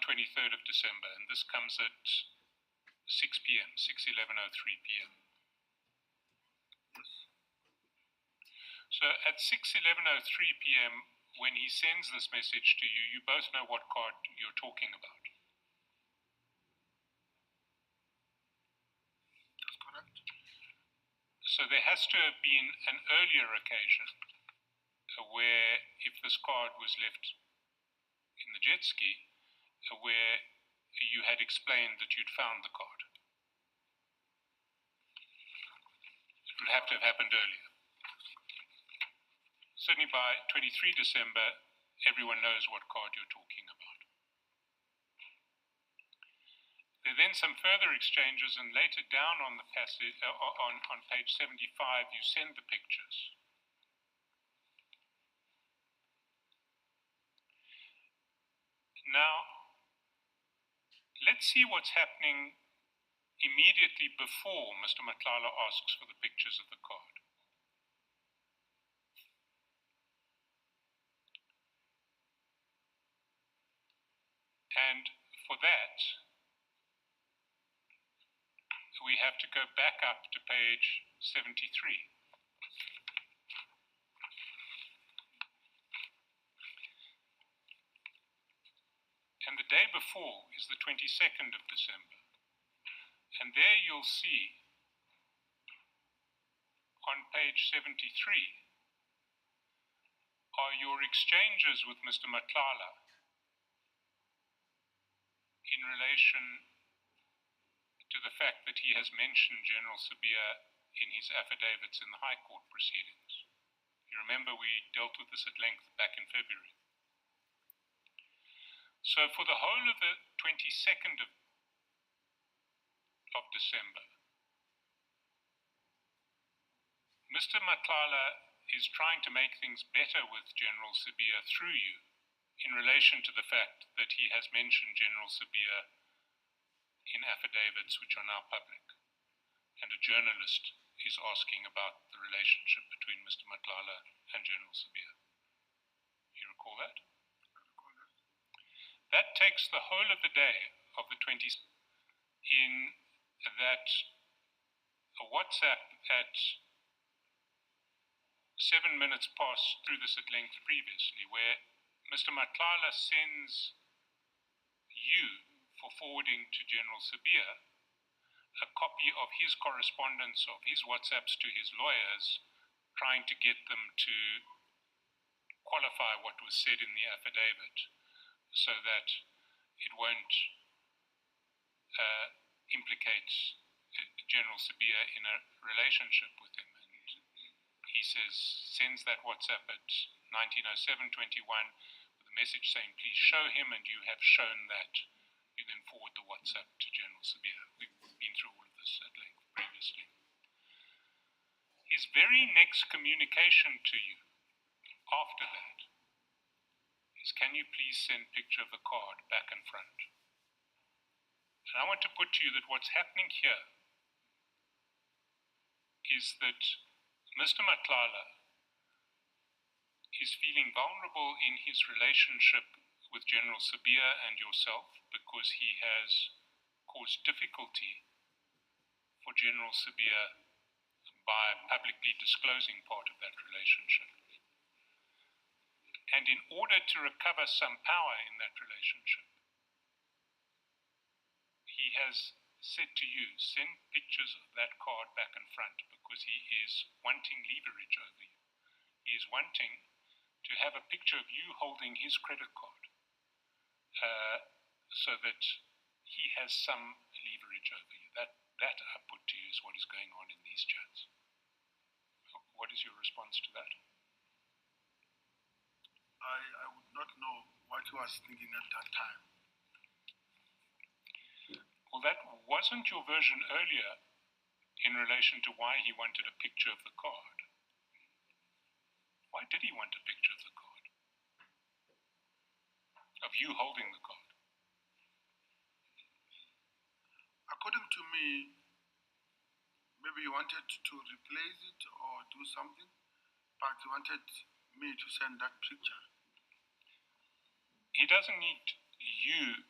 23rd of December, and this comes at 6 p.m., 6:11:03 p.m. So at 6:11:03 p.m., when he sends this message to you, you both know what card you're talking about. That's correct. So there has to have been an earlier occasion where, if this card was left in the jet ski, where you had explained that you'd found the card. It would have to have happened earlier. Certainly by 23 December, everyone knows what card you're talking about. There are then some further exchanges, and later down on the passage, on page 75, you send the pictures. Now, let's see what's happening immediately before Mr. Madlanga asks for the pictures of the card. And for that, we have to go back up to page 73. And the day before is the 22nd of December. And there you'll see on page 73 are your exchanges with Mr. Madlanga in relation to the fact that he has mentioned General Sibiya in his affidavits in the High Court proceedings. You remember we dealt with this at length back in February. So for the whole of the 22nd of December, Mr. Madlanga is trying to make things better with General Sibiya through you in relation to the fact that he has mentioned General Sibiya in affidavits which are now public. And a journalist is asking about the relationship between Mr. Madlanga and General Sibiya. You recall that? That takes the whole of the day of the 20th in that a WhatsApp at 7 minutes past through this at length previously, where Mr. Madlanga sends you, for forwarding to General Sibiya, a copy of his correspondence, of his WhatsApps to his lawyers, trying to get them to qualify what was said in the affidavit, so that it won't implicate General Sibiya in a relationship with him. And he sends that WhatsApp at 19:07:21 with a message saying, please show him, and you have shown that. You then forward the WhatsApp to General Sibiya. We've been through all of this at length previously. His very next communication to you after that is, can you please send picture of the card back and front? And I want to put to you that what's happening here is that Mr. Madlanga is feeling vulnerable in his relationship with General Sibiya and yourself because he has caused difficulty for General Sibiya by publicly disclosing part of that relationship. And in order to recover some power in that relationship, he has said to you, send pictures of that card back and front, because he is wanting leverage over you. He is wanting to have a picture of you holding his credit card so that he has some leverage over you. That I put to you is what is going on in these chats. What is your response to that? I would not know what he was thinking at that time. Well, that wasn't your version earlier in relation to why he wanted a picture of the card. Why did he want a picture of the card? Of you holding the card? According to me, maybe he wanted to replace it or do something, but he wanted me to send that picture. He doesn't need you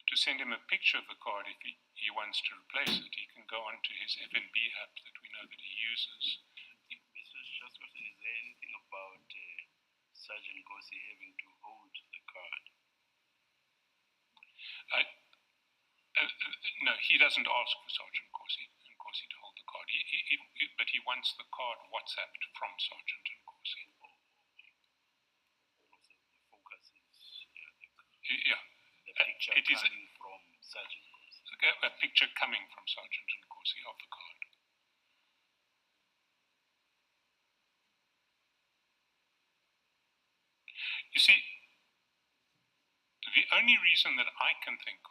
to send him a picture of the card if he wants to replace it. He can go onto his FNB app that we know that he uses. Mr. Chaskosi, is there anything about Sergeant Nkosi having to hold the card? No, he doesn't ask for Sergeant Nkosi to hold the card. But he wants the card WhatsApped from Sergeant Nkosi. The focus is Yeah. the picture coming from Sergeant Nkosi. A picture coming from Sergeant Nkosi of the card. You see, the only reason that I can think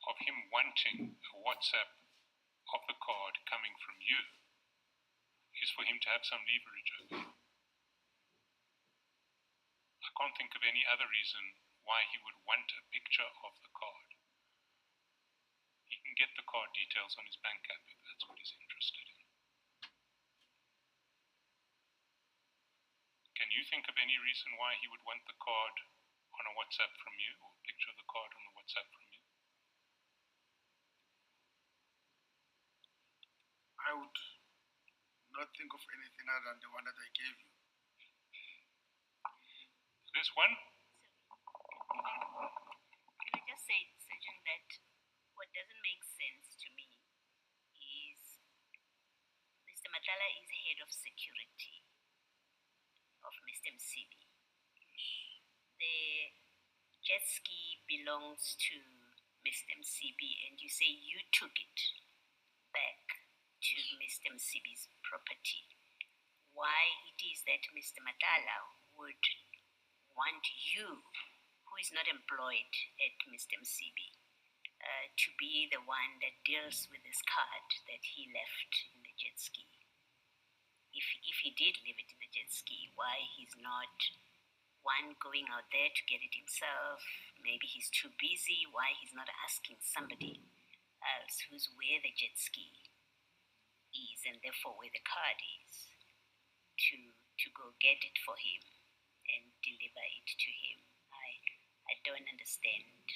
of him wanting a WhatsApp of the card coming from you is for him to have some leverage over you. I can't think of any other reason why he would want a picture of the card. He can get the card details on his bank app if that's what he's interested in. Can you think of any reason why he would want the card on a WhatsApp from you, or a picture of the card on the WhatsApp from you? I would not think of anything other than the one that I gave you. This one? Can I just say, Sergeant, that what doesn't make sense to me is Mr. Madlanga is head of security of Mr. Msibi. The jet ski belongs to Mr. Msibi, and you say you took it back to Mr. Msibi's property. Why it is that Mr. Madlanga would want you, who is not employed at Mr. Msibi, to be the one that deals with this card that he left in the jet ski. If he did leave it in the jet ski, why he's not one going out there to get it himself? Maybe he's too busy. Why he's not asking somebody else who's where the jet ski is, and therefore where the card is, to go get it for him and deliver it to him. I don't understand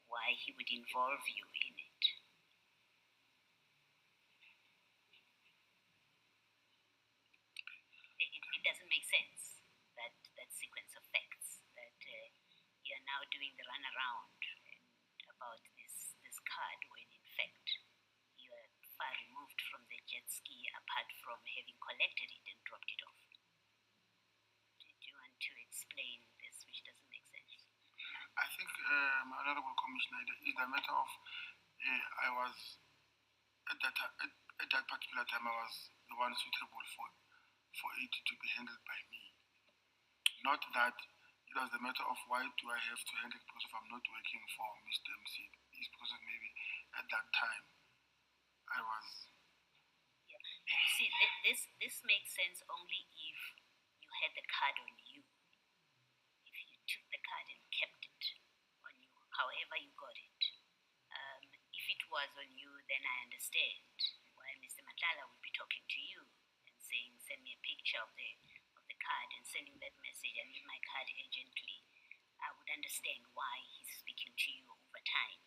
why he would involve you in it. It doesn't make sense, that sequence of facts, that you're now doing the runaround about this card when in fact you are far removed from the jet ski apart from having collected it and dropped it off. Do you want to explain this, which doesn't make sense? I think, my Honorable Commissioner, it is a matter of I was at that particular time I was the one suitable for it to be handled by me. Not that it was the matter of why do I have to handle it because if I'm not working for Mr. MC. It's because of maybe at that time I was. Yeah. You see, this makes sense only if you had the card on you. If you took the card and kept it on you, however you got it. If it was on you, then I understand why Mr. Madlanga would be talking to you and saying, send me a picture of the card and sending that message. I need my card urgently. I would understand why he's speaking to you over time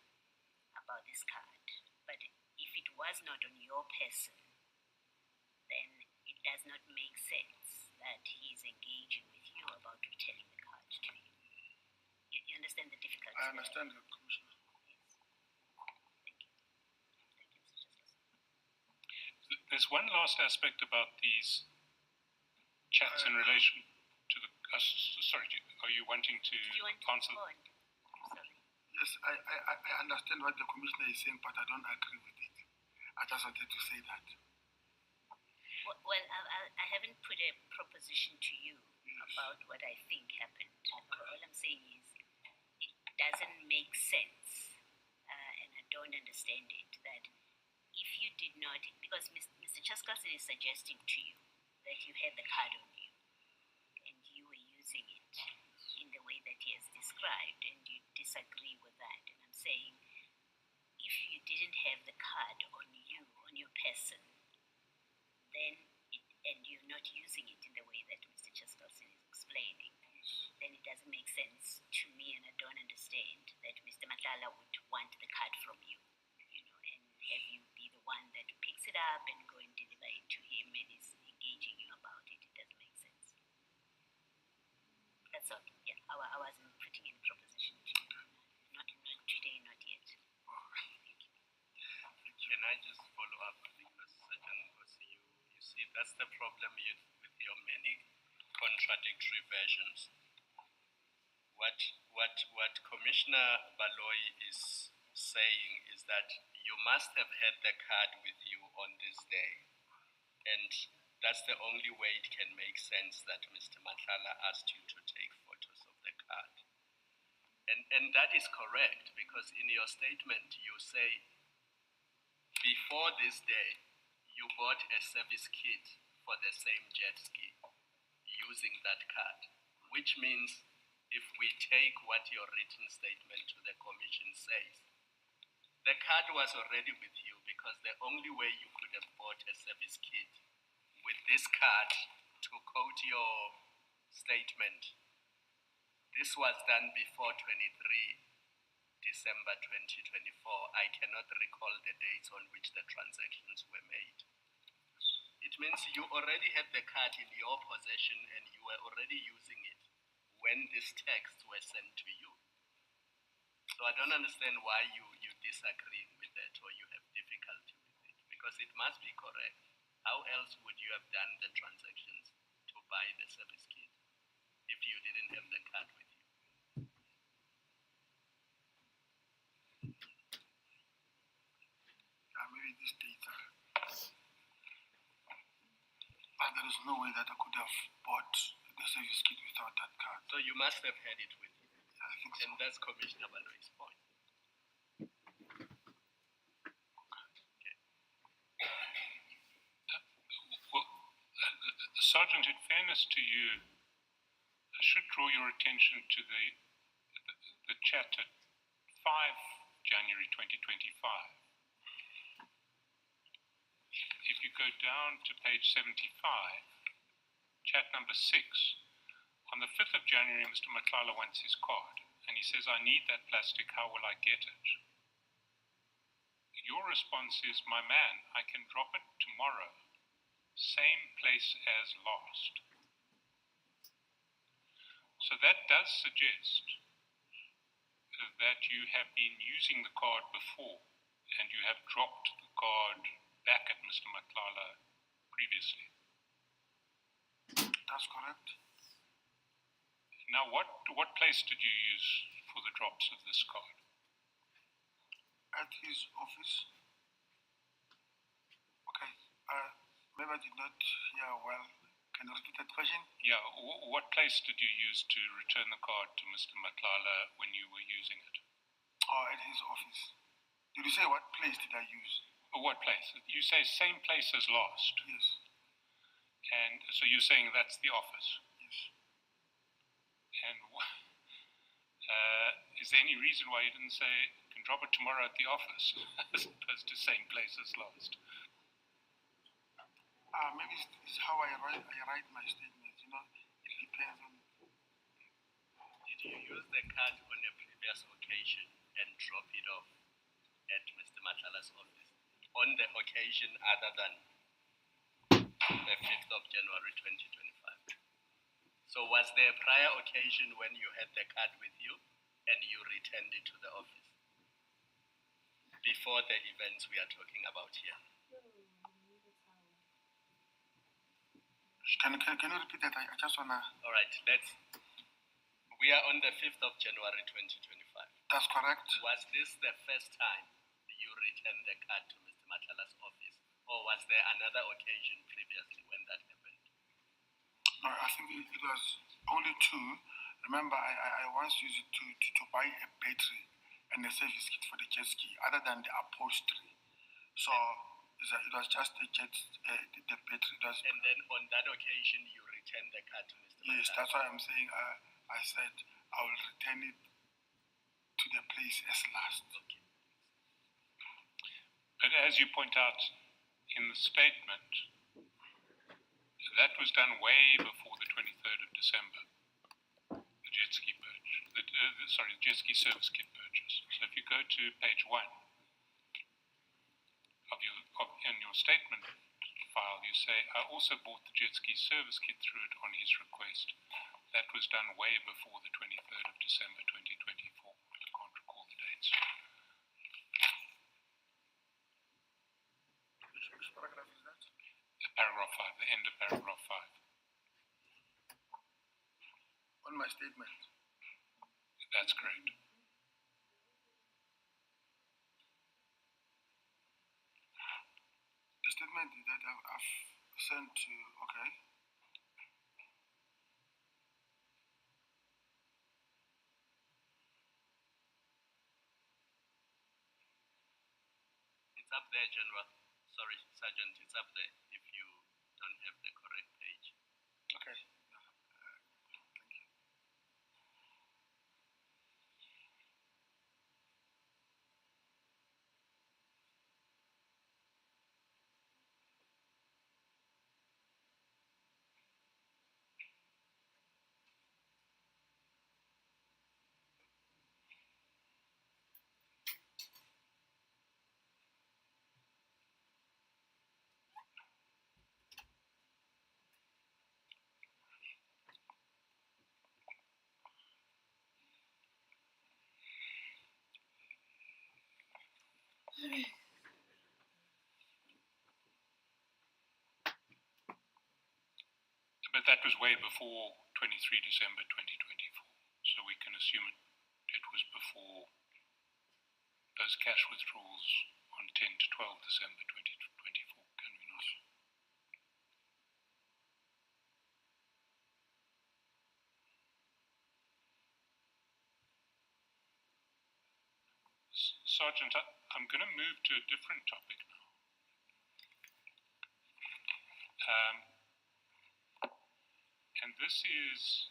about this card. But if it was not on your person, then it does not make sense that he's engaging with you about returning the card to you. You understand the difficulty? I understand the Commissioner. Yes. Thank you. Thank you, Mr. Justice. There's one last aspect about these chats in relation to the. Sorry, are you wanting to Do you want to answer? respond? Sorry. Yes, I understand what the Commissioner is saying, but I don't agree with it. I just wanted to say that. Well, I haven't put a proposition to you about what I think happened. All I'm saying is it doesn't make sense, and I don't understand it, that if you did not, because Mr. Chaskosi is suggesting to you that you had the card on you and you were using it in the way that he has described, and you disagree with that. And I'm saying if you didn't have the card on you, on your person, and you're not using it in the way that Mr. Chaskosi is explaining, then it doesn't doesn't make sense to me, and I don't understand that Mr. Madlanga would want the card from you, and have you be the one that picks it up and go and deliver it to him and is engaging you about it. It doesn't make sense. That's all. Yeah, I wasn't putting any proposition to you. Not today, not yet. Thank you. Can I just follow up? Because you see, that's the problem with your many contradictory versions. What Commissioner Baloy is saying is that you must have had the card with you on this day. And that's the only way it can make sense that Mr. Madlanga asked you to take photos of the card. And that is correct, because in your statement you say, before this day, you bought a service kit for the same jet ski using that card, which means if we take what your written statement to the commission says, the card was already with you, because the only way you could have bought a service kit with this card, to quote your statement, this was done before 23 December 2024. I cannot recall the dates on which the transactions were made. It means you already had the card in your possession and you were already using it when these texts were sent to you. So I don't understand why you disagree with that, or you have difficulty with it, because it must be correct. How else would you have done the transactions to buy the service kit if you didn't have the card with you? Maybe this data, but there is no way that I could have bought the service kit without that card. So you must have had it with you. Yeah, I think so. And that's Commissioner Baloy's point. Sergeant, in fairness to you, I should draw your attention to the chat at 5 January 2025. If you go down to page 75, chat number 6, on the 5th of January, Mr. Madlanga wants his card, and he says, I need that plastic, how will I get it? Your response is, my man, I can drop it tomorrow. Same place as last. So that does suggest that you have been using the card before and you have dropped the card back at Mr. Madlanga previously. That's correct. Now, what place did you use for the drops of this card? At his office. Okay. Maybe I did not hear well. Can you repeat that question? Yeah, what place did you use to return the card to Mr. Madlanga when you were using it? Oh, at his office. Did you say what place did I use? What place? You say same place as last. Yes. And so you're saying that's the office? Yes. And is there any reason why you didn't say, you can drop it tomorrow at the office, as opposed to same place as last? Maybe it's how I write my statements, it depends on... Did you use the card on a previous occasion and drop it off at Mr. Madlanga's office on the occasion other than the 5th of January 2025? So was there a prior occasion when you had the card with you and you returned it to the office before the events we are talking about here? Can you repeat that? I just wanna... All right, we are on the 5th of January 2025. That's correct. Was this the first time you returned the card to Mr. Madlanga's office, or was there another occasion previously when that happened? No, I think it was only two. Remember, I once used it to buy a battery and a service kit for the jet ski, other than the upholstery. So it was just the battery. And then on that occasion, you returned the card to Mr. Madlanga? Yes, that's why I'm saying I said I will return it to the place as last. Okay. But as you point out in the statement, that was done way before the 23rd of December, the jet ski the jet ski service kit purchase. So if you go to page 1 in your statement file, you say, I also bought the jet ski service kit through it on his request. That was done way before the 23rd of December 2024. I can't recall the dates. Which paragraph is that? Paragraph 5, the end of paragraph 5. On my statement. That's correct. The statement that I've sent to, okay. It's up there, General. Sorry, Sergeant, it's up there if you don't have the correct page. Okay. But that was way before 23 December 2024. So we can assume it was before those cash withdrawals on 10 to 12 December 2024, can we not? Sergeant, I'm going to move to a different topic now. And this is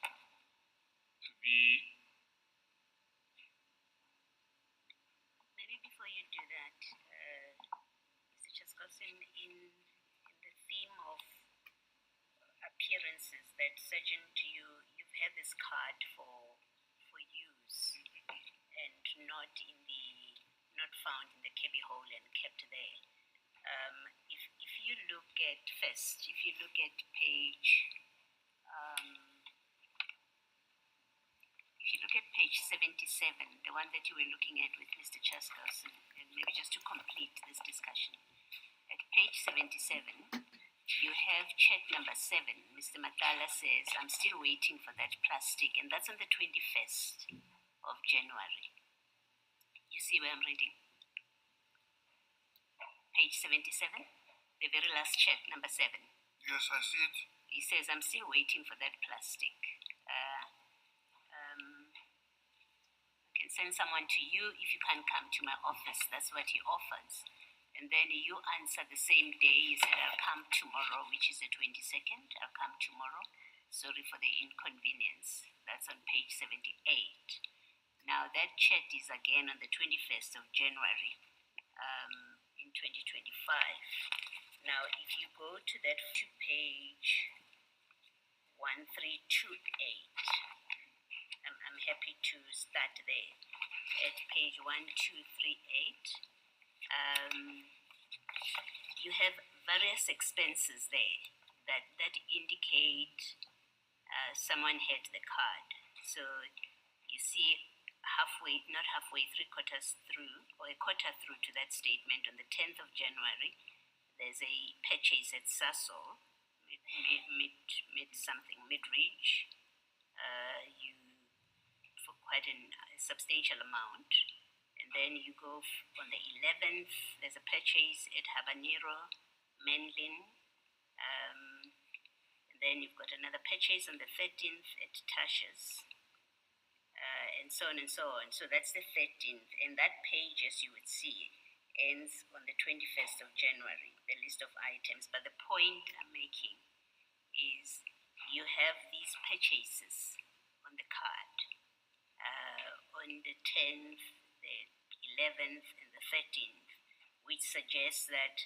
Maybe before you do that, Mr. Chaskosin, in the theme of appearances that Sergeant, you've had this card for use and not found in the cabby hole and kept there. If you look at page 77, the one that you were looking at with Mr. Chaskos, and maybe just to complete this discussion, at page 77, you have check number 7. Mr. Madlanga says, I'm still waiting for that plastic, and that's on the 21st of January. You see where I'm reading? Page 77, the very last check, number 7. Yes, I see it. He says, I'm still waiting for that plastic. I can send someone to you if you can't come to my office. That's what he offers. And then you answer the same day. You said, I'll come tomorrow, which is the 22nd. I'll come tomorrow. Sorry for the inconvenience. That's on page 78. Now, that chat is again on the 21st of January in 2025. Now, if you go to that page 1328, I'm happy to start there. At page 1238, you have various expenses there that indicate someone had the card. So you see not halfway, 3/4 through, or a quarter through to that statement, on the 10th of January, there's a purchase at Sasol, mid-ridge, for quite a substantial amount. And then you go on the 11th, there's a purchase at Habanero, Menlin. And then you've got another purchase on the 13th at Tasha's. And so on and so on. So that's the 13th. And that page, as you would see, ends on the 21st of January, the list of items. But the point I'm making is you have these purchases on the card. On the 10th, the 11th, and the 13th, which suggests that,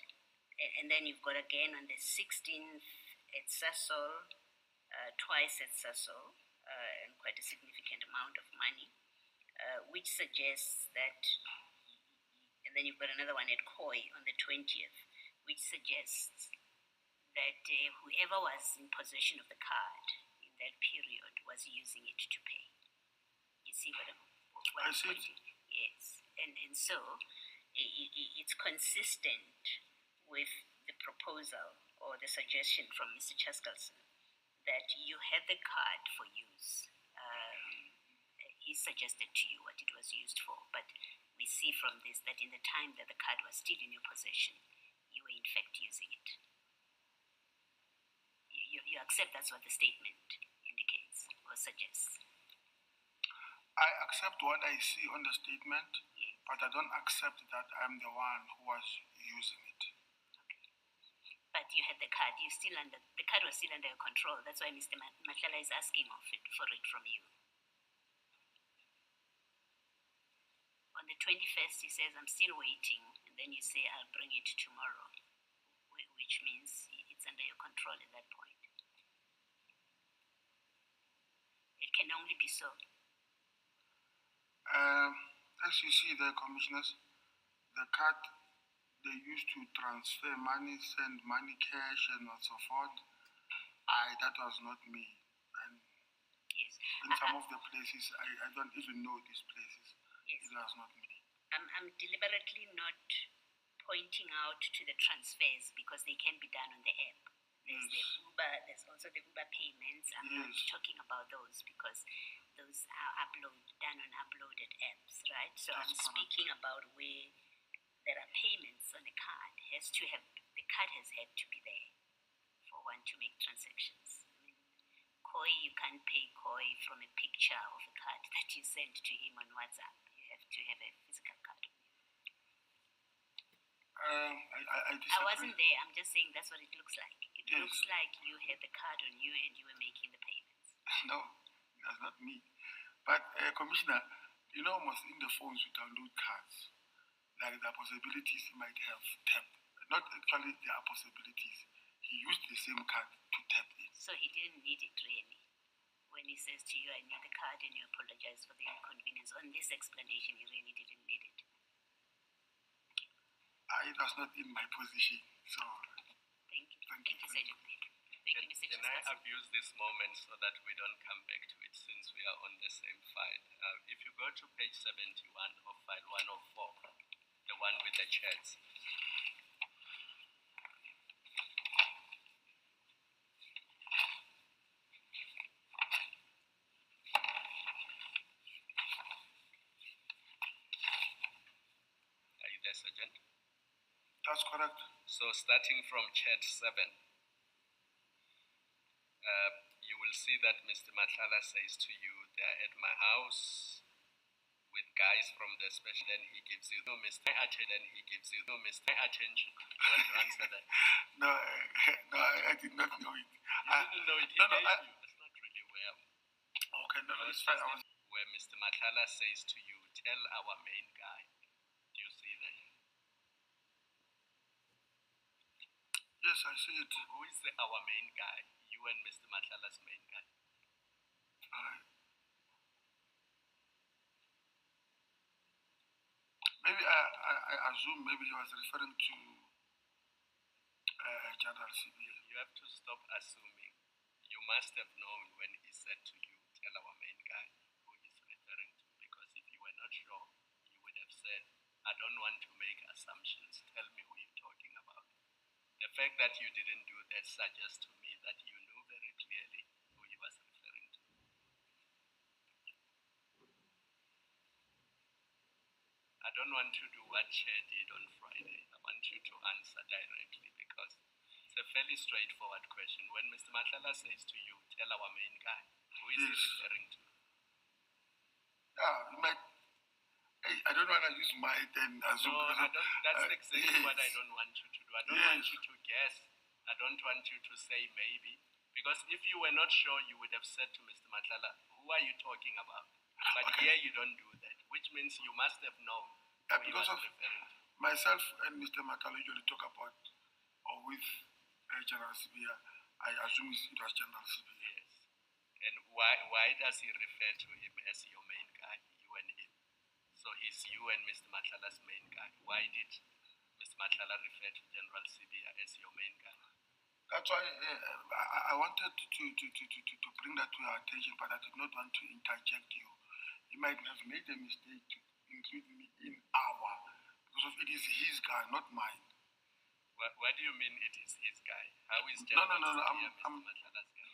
and then you've got again on the 16th at Sasol, twice at Sasol, and quite a significant amount of money. which suggests that, and then you've got another one at Koi on the 20th, which suggests that whoever was in possession of the card in that period was using it to pay. You see what I'm pointing? Yes. And so it's consistent with the proposal or the suggestion from Mr. Chaskalson that you had the card for use. He suggested to you what it was used for, but we see from this that in the time that the card was still in your possession, you were in fact using it. You accept that's what the statement indicates or suggests? I accept what I see on the statement, yes, but I don't accept that I'm the one who was using it. Okay. But you had the card. The card was still under your control. That's why Mr. Madlanga is asking for it from you. On the 21st, he says, I'm still waiting, and then you say, I'll bring it tomorrow, which means it's under your control at that point. It can only be so. As you see there, commissioners, the card they used to transfer money, send money, cash, and so forth. That was not me. And yes, in some of the places, I don't even know these places. Yes. It was not me. I'm deliberately not pointing out to the transfers because they can be done on the app. There's yes. the Uber, there's also the Uber payments. I'm yes. not talking about those because those are done on uploaded apps, right? So That's I'm speaking about where there are payments on the card. The card has had to be there for one to make transactions. I mean, Koi, you can't pay Koi from a picture of a card that you send to him on WhatsApp. You have to have a physical card. I disagree. I wasn't there. I'm just saying that's what it looks like. It yes. looks like you had the card on you and you were making the payments. No, that's not me. But Commissioner, you know, almost in the phones we download cards. Like the possibilities he might have tapped. Not actually there are possibilities. He used the same card to tap in. So he didn't need it really. When he says to you, I need the card and you apologize for the inconvenience. On this explanation, he really didn't need it. It was not in my position. So thank you. Thank you, Sergeant. Thank you, Mr. Can I abuse this moment so that we don't come back to it since we are on the same file? If you go to page 71 of file 104, the one with the chats. Are you there, Sergeant? That's correct. So starting from chat 7, you will see that Mr. Madlanga says to you, they're at my house with guys from the special, then he gives you no Mr. Attention, then he gives you no Mr. Attention. You want to answer that? No, I did not know it. You didn't know it? He gave you. That's not really where. Okay, no, it's fine. Where Mr. Madlanga says to you, tell our main guy. Do you see that? Yes, I see it. Who is our main guy? You and Mr. Madlanga's main guy. Maybe I assume maybe he was referring to General CBA. You have to stop assuming. You must have known when he said to you, tell our main guy who he's referring to. Because if you were not sure, you would have said, I don't want to make assumptions. Tell me who you're talking about. The fact that you didn't do that suggests to me that you knew very clearly who he was referring to. I don't want to do what Chair did on Friday. I want you to answer directly because it's a fairly straightforward question. When Mr. Madlanga says to you, tell our main guy, who is he referring to? I don't want to use my then assume. No, that's exactly what I don't want you to do. I don't want you to guess. I don't want you to say maybe. Because if you were not sure, you would have said to Mr. Madlanga, who are you talking about? But here you don't do that, which means you must have known who because he was of referring to. Myself and Mr. Madlanga usually talk about or with General Sibia. I assume it was General Sibia. Yes. And why does he refer to him as your main guy, you and him? is you and Mr. Madlanga's main guy. Why did Mr. Madlanga refer to General Sibia as your main guy? That's why I wanted to bring that to your attention, but I did not want to interject you. He might have made a mistake to include me in our, because it is his guy, not mine. What do you mean it is his guy? How is No, General no, no, no. Sibia Mr. Madlanga's guy?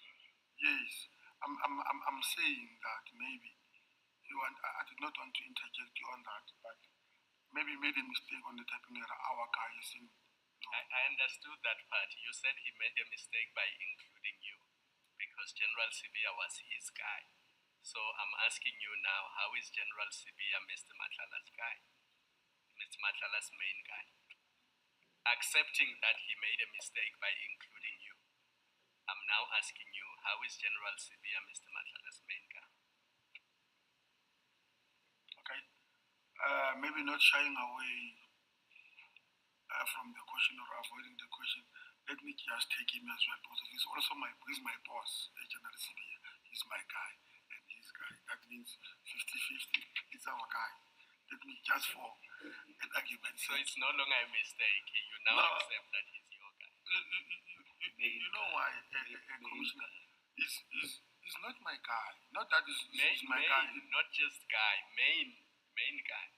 Yes, I'm saying that maybe I did not want to interject you on that, but maybe made a mistake on the typing error. Our guy is in. No. I understood that part. You said he made a mistake by including you because General Sibia was his guy. So I'm asking you now, how is General Sibia Mr. Madlanga's guy? Mr. Madlanga's main guy? Accepting that he made a mistake by including you. I'm now asking you, how is General Sibia Mr. Madlanga's main guy? Okay. Maybe not shying away from the question or avoiding the question. Let me just take him as well because he's also he's my boss, General Sibia. He's my guy and his guy. That means 50-50. It's our guy. Let me just for an argument. So it's no longer a mistake. You now accept that he's your guy. You know why, Commissioner? He's not my guy. Not that he's my guy. Not just guy. Main guy.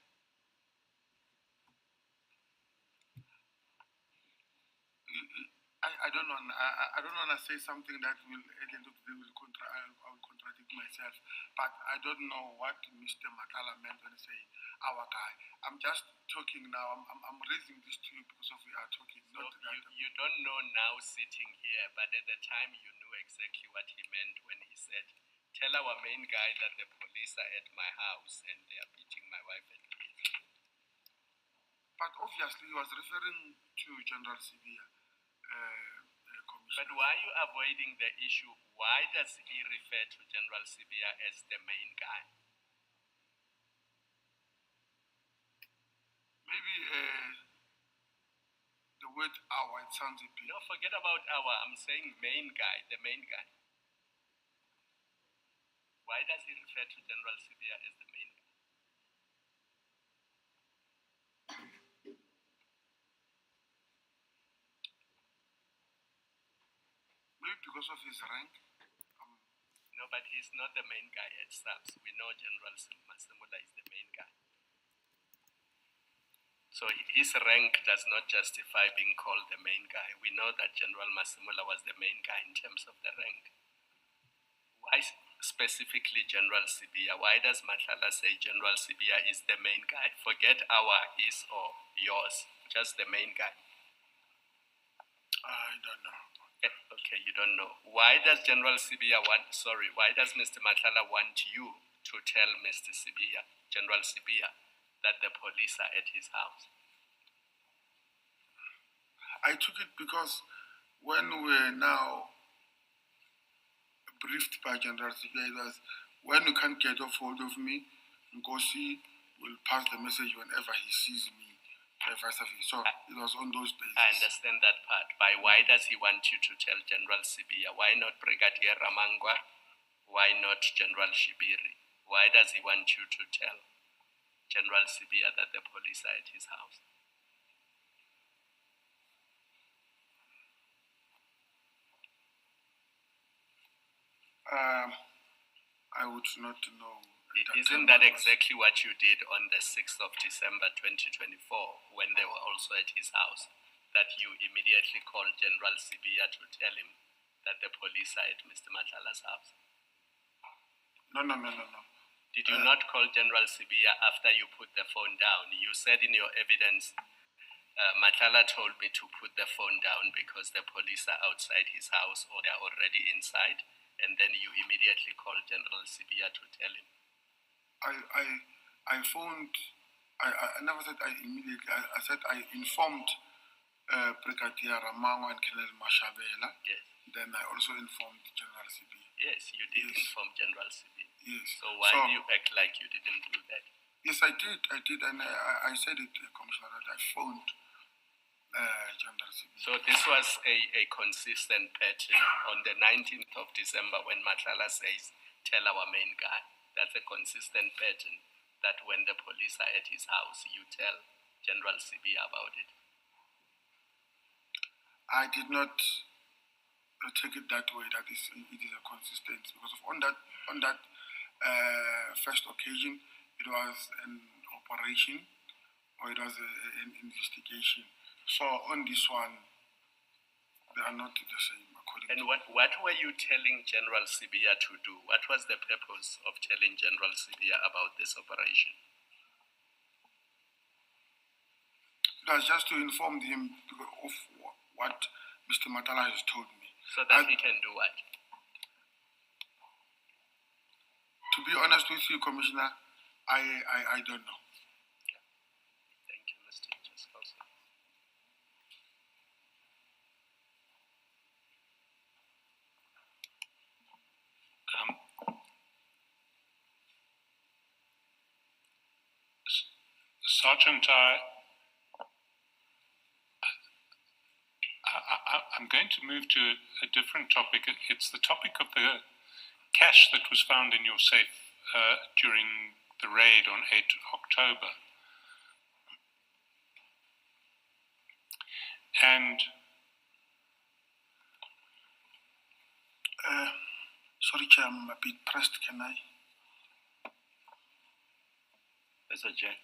I don't know. I don't want to say something that will at the end of the day I will contradict myself. But I don't know what Mr. Madlanga meant when he said our guy. I'm just talking now. I'm raising this to you because of we are talking. So you don't know now sitting here, but at the time you knew exactly what he meant when he said, "Tell our main guy that the police are at my house and they are beating my wife and kids." But obviously he was referring to General Sibia. But why are you avoiding the issue? Why does he refer to General Sibia as the main guy? Maybe the word our, it sounds a bit. No, forget about our. I'm saying main guy, the main guy. Why does he refer to General Sibia as the main guy? Maybe because of his rank. No, but he's not the main guy at SAPS. We know General Masimula is the main guy. So his rank does not justify being called the main guy. We know that General Masimula was the main guy in terms of the rank. Why specifically General Sibia? Why does Madlanga say General Sibia is the main guy? Forget our, his, or yours. Just the main guy. I don't know. Okay, you don't know. Why does General Sibia why does Mr. Madlanga want you to tell Mr. Sibia, General Sibia, that the police are at his house? I took it because when we're now briefed by General Sibia, it was when you can't get off hold of me, Nkosi will pass the message whenever he sees me. So it was on those days. I understand that part. But why does he want you to tell General Sibia? Why not Brigadier Ramangwa? Why not General Shibiri? Why does he want you to tell General Sibia that the police are at his house? I would not know. Isn't that exactly what you did on the 6th of December 2024 when they were also at his house? That you immediately called General Sibia to tell him that the police are at Mr. Madlanga's house? No. Did you not call General Sibia after you put the phone down? You said in your evidence, Madlanga told me to put the phone down because the police are outside his house or they are already inside, and then you immediately called General Sibia to tell him. I phoned. I never said I immediately. I said I informed Brigadier Ramangwa and Colonel Mashabela. Yes. Then I also informed General Sibia. Yes, you did inform General Sibia. Yes. So why do you act like you didn't do that? Yes, I did, and I said it, Commissioner, that I phoned General Sibia. So this was a consistent pattern on the 19th of December when Madlanga says, "Tell our main guy." That's a consistent pattern that when the police are at his house, you tell General CB about it? I did not take it that way. That it is a consistency, because on that first occasion, it was an operation, or it was an investigation. So on this one, they are not the same. And what were you telling General Sibia to do? What was the purpose of telling General Sibia about this operation? It was just to inform him of what Mr. Matala has told me. So that he can do what? To be honest with you, Commissioner, I don't know. Thank you, Mr. Nkosi. Sergeant, I'm going to move to a different topic. It's the topic of the cash that was found in your safe during the raid on 8 October. And sorry, Chair, I'm a bit pressed. Can I? That's a Jack.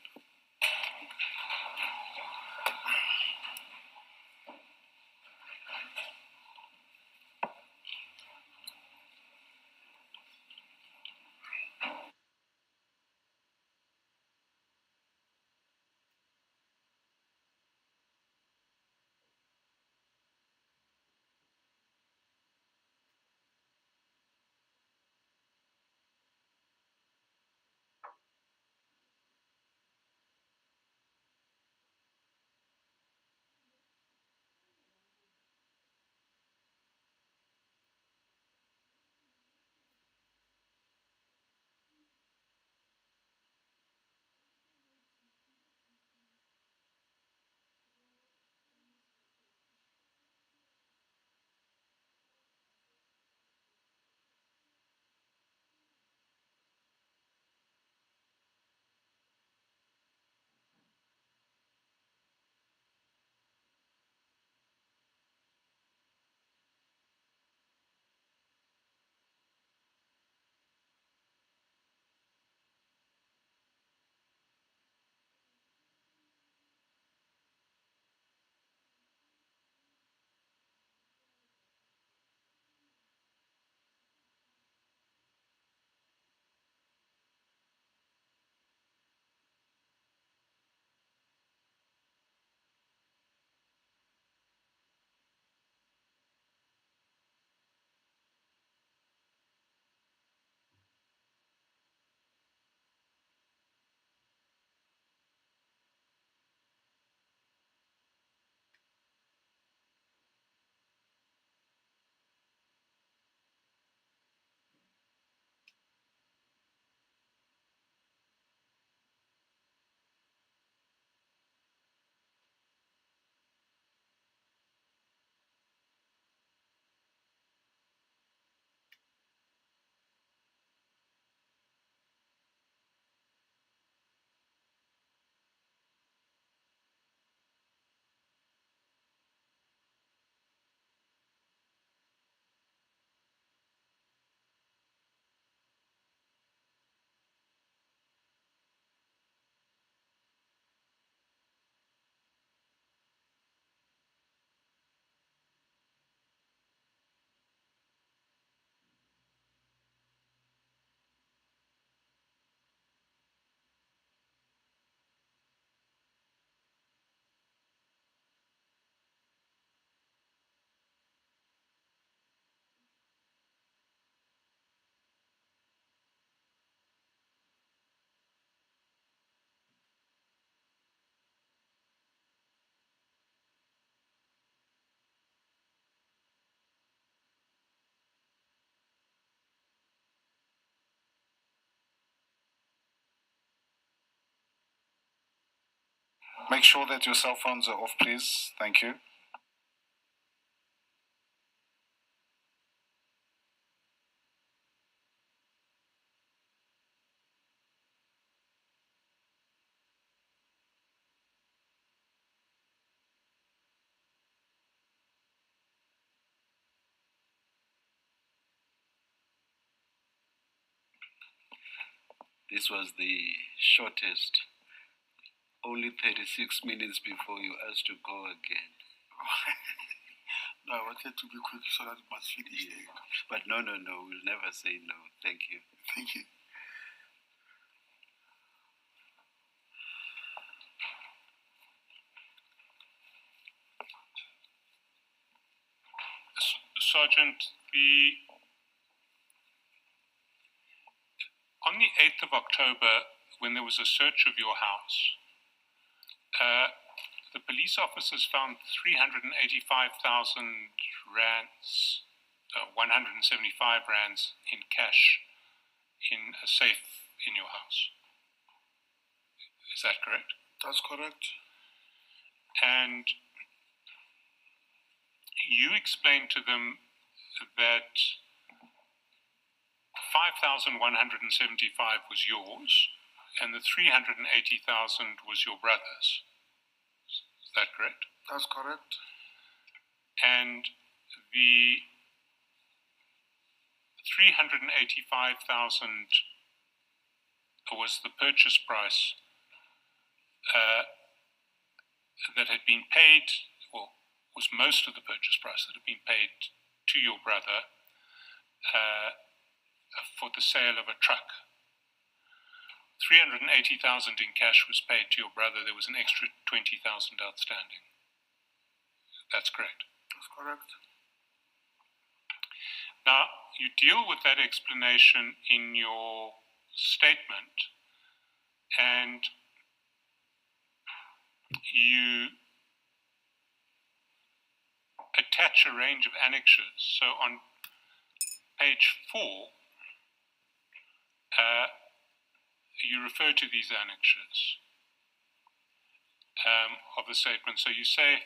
Make sure that your cell phones are off, please. Thank you. this was the shortest. Only 36 minutes before you asked to go again. No, I wanted to be quick so that it must finish. Yeah. But no, we'll never say no. Thank you. Thank you. Sergeant, on the 8th of October, when there was a search of your house, the police officers found 385,000 rands, 175 rands in cash in a safe in your house. Is that correct? That's correct. And you explained to them that 5,175 was yours and the 380,000 was your brother's. Is that correct? That's correct. And the 385,000 was the purchase price that had been paid, or was most of the purchase price that had been paid to your brother for the sale of a truck. 380,000 in cash was paid to your brother. There was an extra 20,000 outstanding. That's correct. That's correct. Now, you deal with that explanation in your statement, and you attach a range of annexures. So on page 4, you refer to these annexures of the statement. So you say,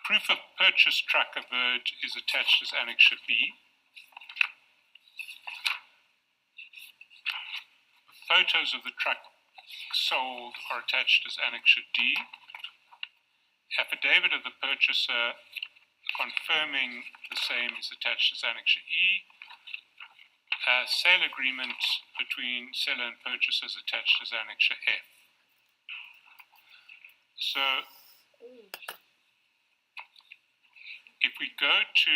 proof of purchase truck averred is attached as annexure B. Photos of the truck sold are attached as annexure D. Affidavit of the purchaser confirming the same is attached as annexure E. Sale agreement between seller and purchaser is attached as annexure F. So if we go to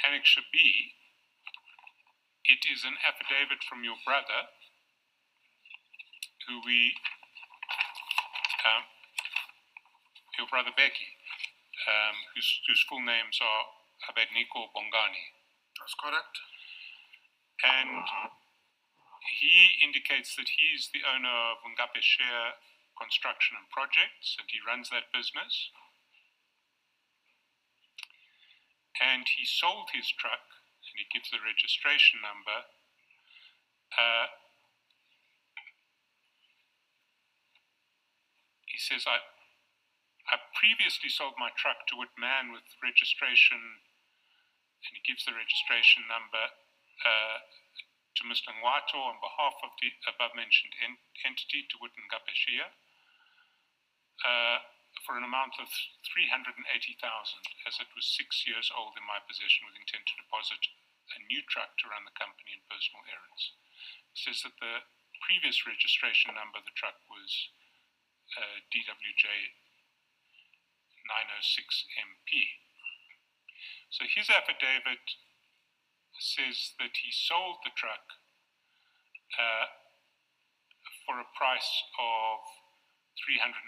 annexure B, it is an affidavit from your brother, your brother Becky, whose full names are Abednego Bongani. That's correct. And he indicates that he's the owner of Ngape Share Construction and Projects, and he runs that business. And he sold his truck, and he gives the registration number. He says, I previously sold my truck to Whitman with registration, and he gives the registration number to Mr. Ngwato on behalf of the above-mentioned entity to Whitman Ngapeshia for an amount of 380,000, as it was 6 years old in my possession with intent to deposit a new truck to run the company in personal errands. He says that the previous registration number of the truck was DWJ 906MP. So his affidavit says that he sold the truck for a price of 380,000.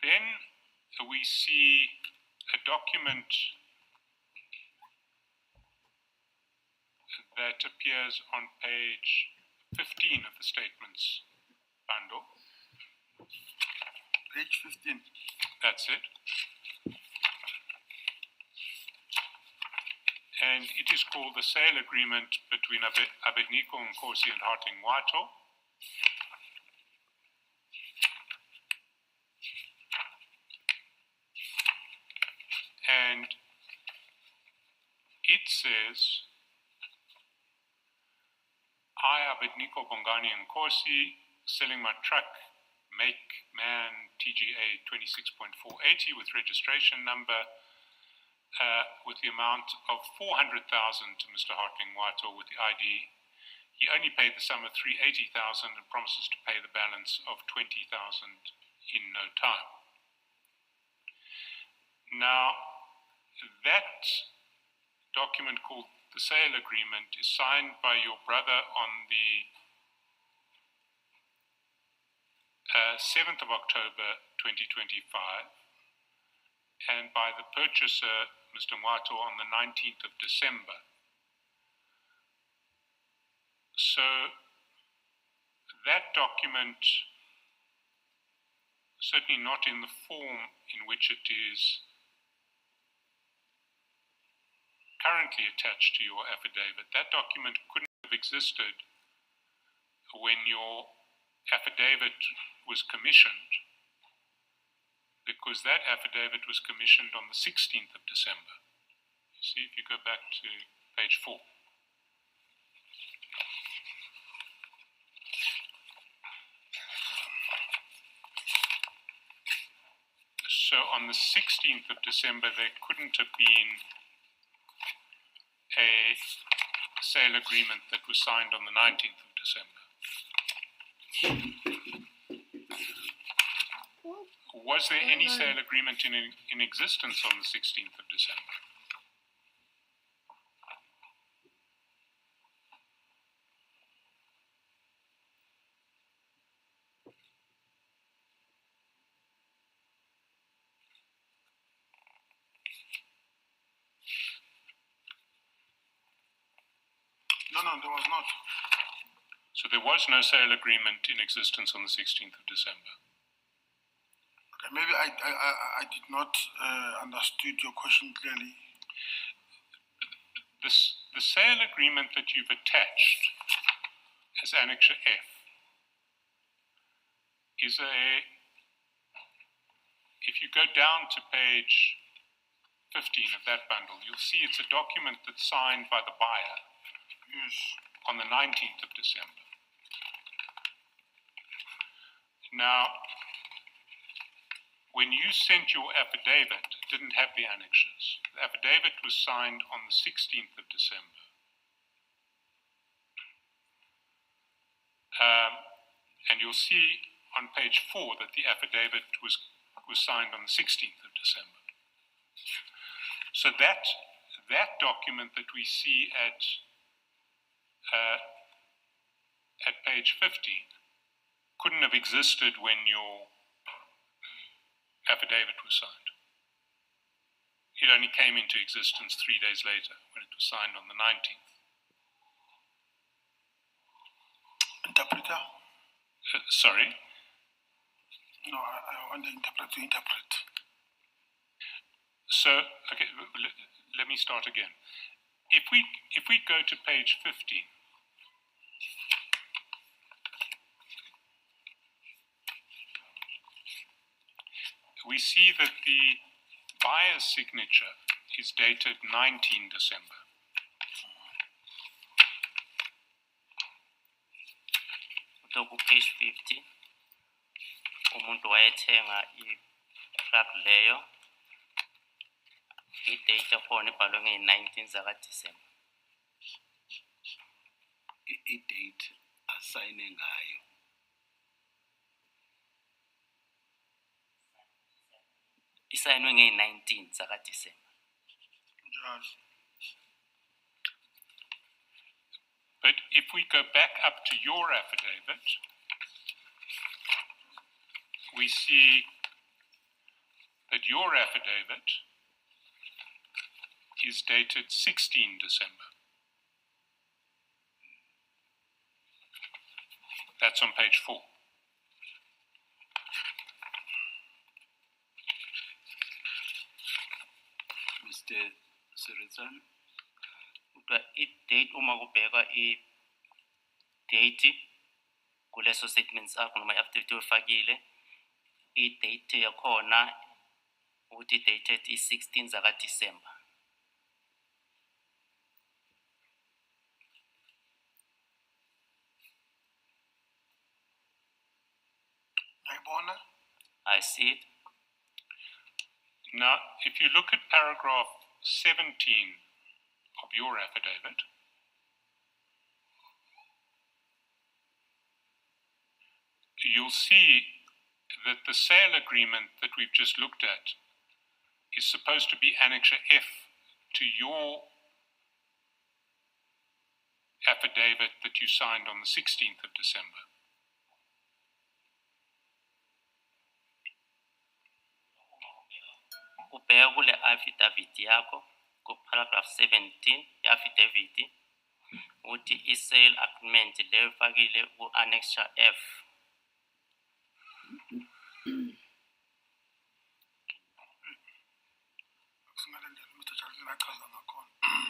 Then we see a document that appears on page 15 of the statements bundle. Page 15. That's it. And it is called the sale agreement between Abednego Nkosi and Harting Wato. And it says, I, Abednego Bongani Nkosi, selling my truck make man TGA 26.480 with registration number with the amount of 400,000 to Mr. Hartling Wato with the ID. He only paid the sum of 380,000 and promises to pay the balance of 20,000 in no time. Now, that document called the sale agreement is signed by your brother on the 7th of October 2025 and by the purchaser, Mr. Mwato, on the 19th of December. So that document, certainly not in the form in which it is currently attached to your affidavit, that document couldn't have existed when your affidavit was commissioned, because that affidavit was commissioned on the 16th of December. You see, if you go back to page 4. So on the 16th of December, there couldn't have been a sale agreement that was signed on the 19th of December. Was there any sale agreement in existence on the 16th of December? No, there was not. So there was no sale agreement in existence on the 16th of December. Okay, maybe I did not understood your question clearly. The sale agreement that you've attached as Annexure F is if you go down to page 15 of that bundle, you'll see it's a document that's signed by the buyer. Yes. On the 19th of December. Now, when you sent your affidavit, it didn't have the annexures. The affidavit was signed on the 16th of December. And you'll see on page 4 that the affidavit was signed on the 16th of December. So that document that we see at page 15 couldn't have existed when your affidavit was signed. It only came into existence 3 days later when it was signed on the 19th. Interpreter? Sorry? No, I want the interpreter to interpret. So, okay, let me start again. If we go to page 15, we see that the buyer's signature is dated 19 December. Ku page 50 umuntu wayethenga i-truck leyo i-date yakhona ibhalwe nge-19 zaka December. I-date asayine ngayo isayinwe nge-19 zaka December. Yes. But if we go back up to your affidavit, we see that your affidavit is dated 16 December. That's on page 4. Mr. Sirezan, i-date uma kubheka i-date kuleso statement sakho noma i-affidavit oyifakile, i-date yakhona ukuthi i-dated i-16 zaka December. I see it. Now, if you look at paragraph 17 of your affidavit, you'll see that the sale agreement that we've just looked at is supposed to be Annexure F to your affidavit that you signed on the 16th of December. Ubheka kule affidavit yakho ku paragraph 17 affidavit uthi i-sale agreement leyo fakile ku annexure F.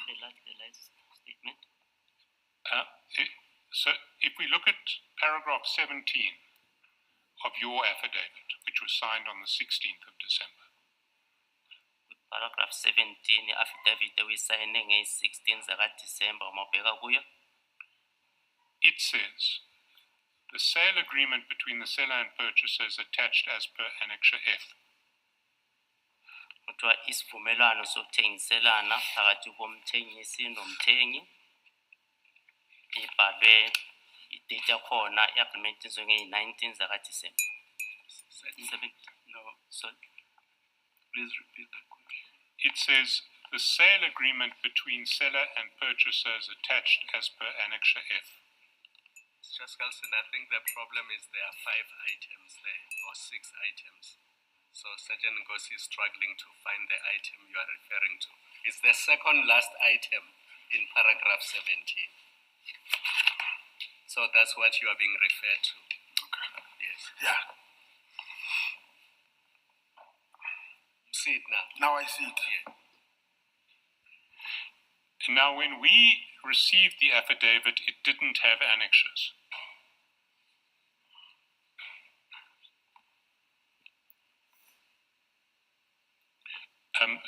The last statement. So if we look at paragraph 17 of your affidavit, which was signed on the 16th of December, Paragraph 17 affidavit we signed on 16th of December mabheka kuyo. it says, the sale agreement between the seller and purchaser is attached as per Annexure F. Kuthiwa isivumelwano sokuthengiselana phakathi komthengisi nomthengi ibhalwe idate yakhona i-agreement zonge-19 zaka-December. No, sorry. Please repeat the question. It says, the sale agreement between seller and purchaser is attached as per Annexure F. Just Carlson, I think the problem is there are 5 items there, or 6 items. So Sergeant Nkosi is struggling to find the item you are referring to. It's the second last item in paragraph 17. So that's what you are being referred to. Okay. Yes. Yeah. You see it now? Now I see it. Yeah. Now, when we received the affidavit, it didn't have annexures.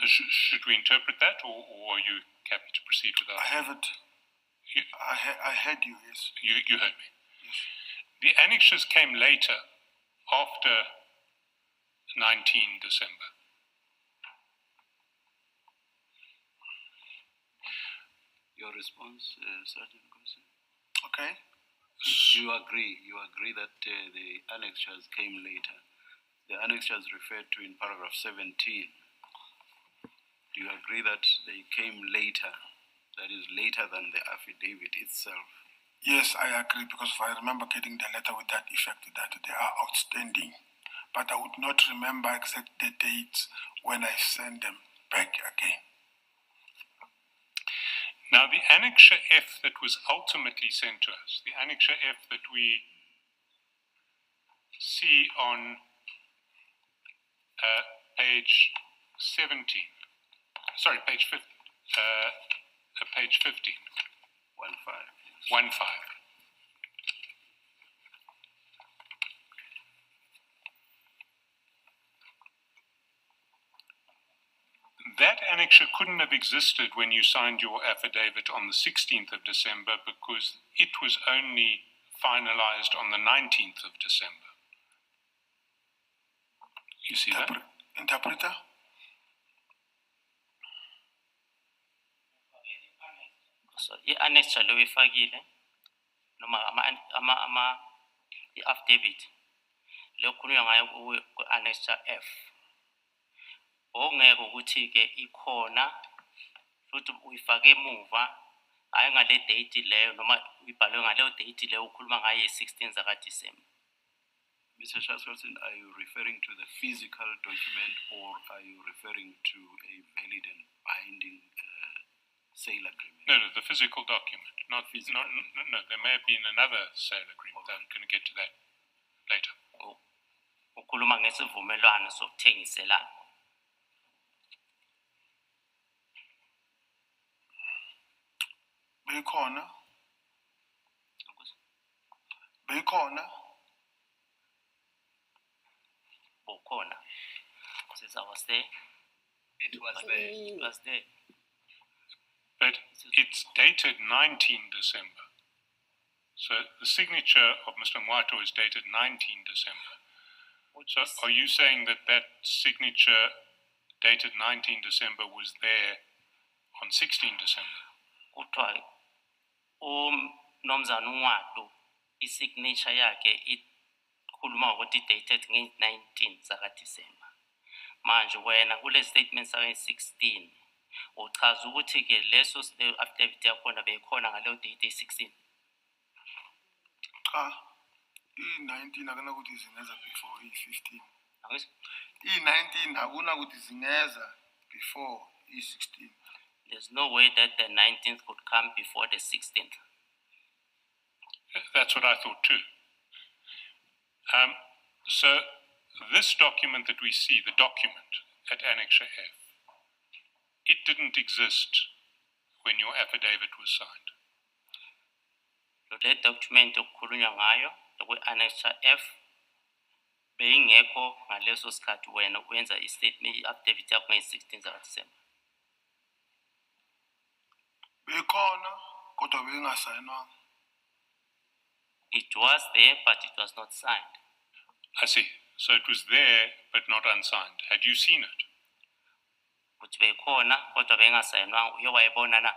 Should we interpret that, or are you happy to proceed without? I have it. I heard you, yes. You heard me. Yes. The annexures came later, after 19 December. Your response, Sergeant Nkosi? Okay. Do you agree? You agree that the annexures came later? The annexures referred to in paragraph 17. Do you agree that they came later? That is later than the affidavit itself? Yes, I agree, because if I remember getting the letter with that effect, that they are outstanding. But I would not remember exact the dates when I send them back again. Now, the Annexure F that was ultimately sent to us, the Annexure F that we see on page 17, sorry, page 15, page 15. 1-5. 1-5. That annexure couldn't have existed when you signed your affidavit on the 16th of December because it was only finalized on the 19th of December. You see that? Interpreter? So i-annexure leyo ifakile noma i-affidavit leyo khulunywa ngayo ku-annexure F. Okungeke ukuthi-ke ikhona futhi uyifake emuva hayi ngale date leyo noma uyibhalwe ngaleyo date leyo ukhuluma ngayo ye-16 zaka-December. Mr. Shaskelson, are you referring to the physical document or are you referring to a valid and binding sale agreement? No, the physical document. Not physical. No, there may have been another sale agreement. Okay. I'm going to get to that later. Ukhuluma ngesivumelwano sokuthengiselana. Bekhona. Bukhona. Since I was there. It was there. It was there. But it's dated 19 December. So the signature of Mr. Mwato is dated 19 December. So are you saying that that signature dated 19 December was there on 16 December? Kuthiwa uMnumzana uNcwado isignature yakhe ikhuluma ukuthi dated nge-19 zaka December. Manje wena kule statement saka 16 uchaza ukuthi ke leso affidavit yakhona beyikhona ngaleyo date 16. Cha, i-19 akuna ukuthi zingeza before i-15. I-19 akuna ukuthi zingeza before i-16. There's no way that the 19th could come before the 16th. That's what I thought too. So this document that we see, the document at Annexure F, it didn't exist when your affidavit was signed. Le document okukhulunywa ngayo ku-Annexure F beyingekho ngaleso sikhathi wena wenza i-statement i-affidavit yakho nge-16 zaka December. Bekhona kodwa bengasayinwanga. It was there, but it was not signed. I see. So it was there, but not unsigned. Had you seen it? Ukuthi bekhona kodwa bengasayinwanga uye wayibona na?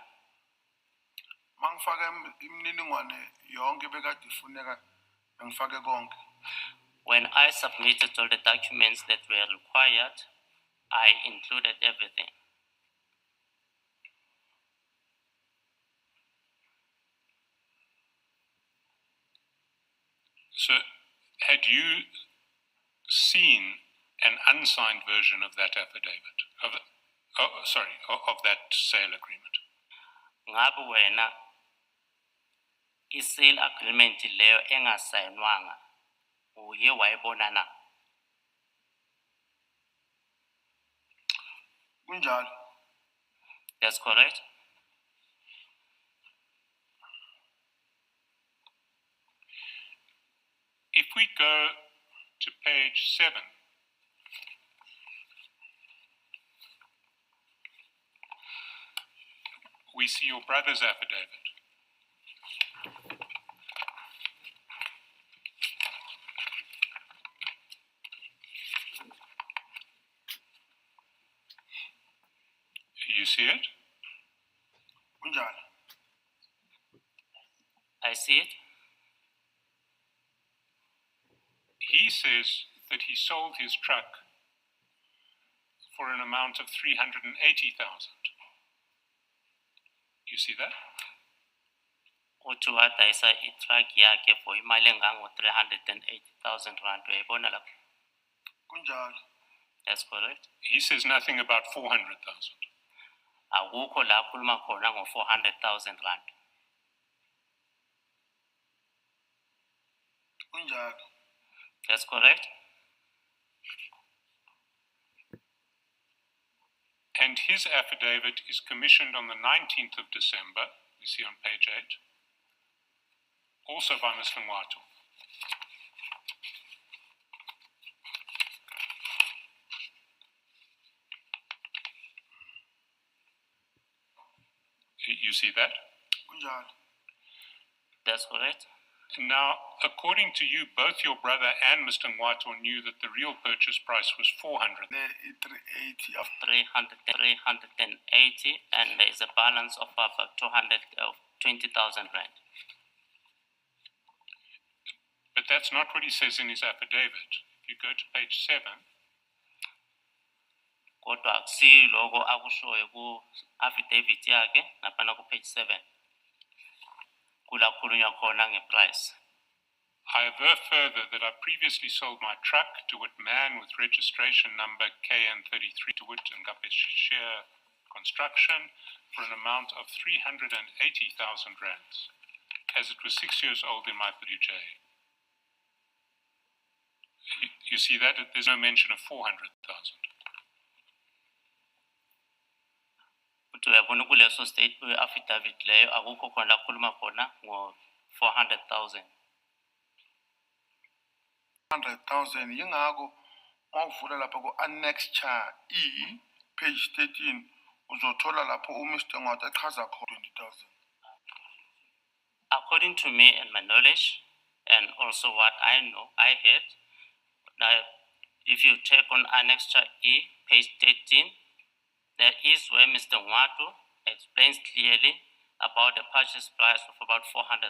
Mangifake imininingwane yonke bekade ifuneka ngifake konke. When I submitted all the documents that were required, I included everything. So had you seen an unsigned version of that affidavit, of that sale agreement? Ngabe wena i-sale agreement leyo engasayinwanga uye wayibona na? Kunjalo. That's correct. If we go to page 7, we see your brother's affidavit. You see it? Kunjalo. I see it. He says that he sold his truck for an amount of 380,000. You see that? Uthi wadayisa i-truck yakhe for imali engango 380,000 rand. Uyayibona lapho? Kunjalo. That's correct. He says nothing about 400,000. Akukho la khuluma khona ngo 400,000 rand. Kunjalo. That's correct. And his affidavit is commissioned on the 19th of December, we see on page 8, also by Mr. Ngwato. You see that? Kunjalo. That's correct. Now, according to you, both your brother and Mr. Ngwato knew that the real purchase price was 400. 380 of 380, and there is a balance of about 20,000 rand. But that's not what he says in his affidavit. If you go to page 7, Kodwa akusiloko akushoyo ku affidavit yakhe napana ku page 7. Kula khulunywa khona ngeprice. I aver further that I previously sold my truck to Whitman with registration number KN33 to Whit and Gapeshare Construction for an amount of 380,000 rands, as it was 6 years old in my 3J. You see that? There's no mention of 400,000. Uthi uyabona kuleso state affidavit leyo akukho khona khuluma khona ngo 400,000. 100,000 yingako mawuvula lapha ku annexure E page 13 uzothola lapho uMr. Ngwato echaza khona 20,000. According to me and my knowledge, and also what I know, I heard, if you check on Annexure E, page 13, there is where Mr. Nwatu explains clearly about the purchase price of about 400,000.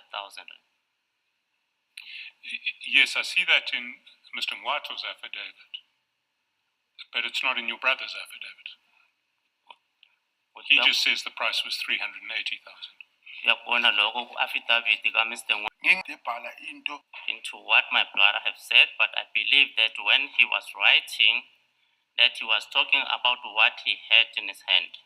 Yes, I see that in Mr. Mwato's affidavit, but it's not in your brother's affidavit. He just says the price was 380,000. Uyabona lokho ku-affidavit ka-Mr. ngibhala into into what my brother have said, but I believe that when he was writing, that he was talking about what he had in his hand.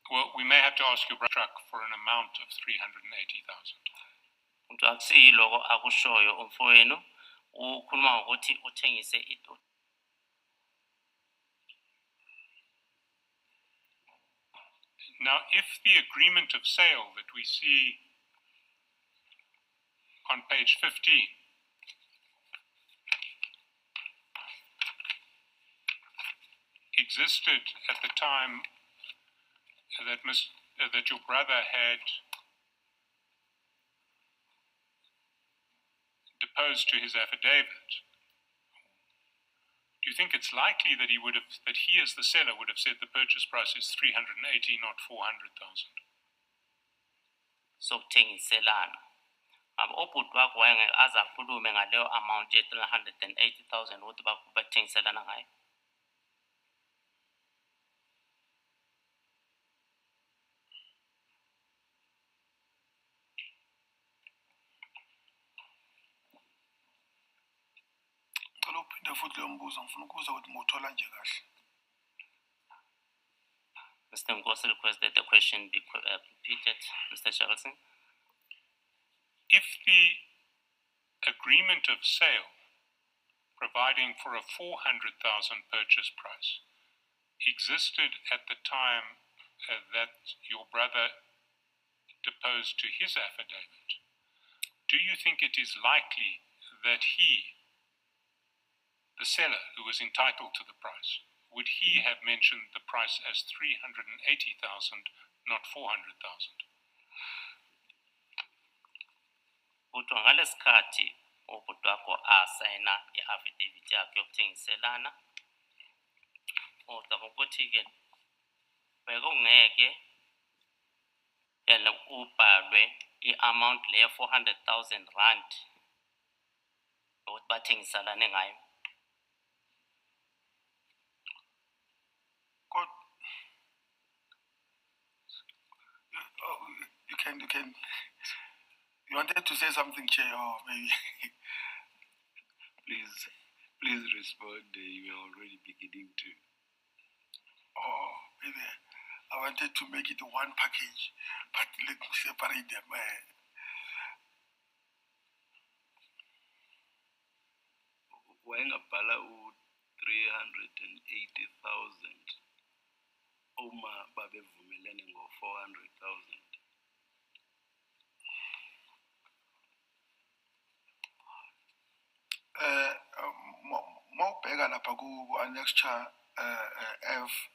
Well, we may have to ask your brother for an amount of 380,000. Umuntu akusiyiloko akushoyo umfowenu ukhuluma ngokuthi uthengise into. Now, if the agreement of sale that we see on page 15 existed at the time that your brother had deposed to his affidavit, do you think it's likely that he as the seller would have said the purchase price is 380, not 400,000? So thengiselana. Obhuti wakho wayengeke aze akhulume ngaleyo amount ye 380,000 ukuthi bathengiselana ngayo. ngicela uphinde futhi leyo mbuzo ngifuna ukuza ukuthi mothola nje kahle. Mr. Nkosi requests that the question be repeated. Mr. Charlson? If the agreement of sale providing for a 400,000 purchase price existed at the time that your brother deposed to his affidavit, do you think it is likely that he, the seller who was entitled to the price, would he have mentioned the price as 380,000, not 400,000? Kodwa ngalesikhathi ubhuti wakho asayina i-affidavit yakhe yokuthengiselana, kodwa ukuthi-ke bekungeke yena ubhalwe i-amount leyo 400,000 rand ukuthi bathengiselane ngayo. You wanted to say something, Chair, or maybe Please respond. You are already beginning to. oh, maybe I wanted to make it one package, but let me separate them. Wayengabhala u-380,000 uma babevumelene ngo-400,000. Mawubheka lapha ku-annexure F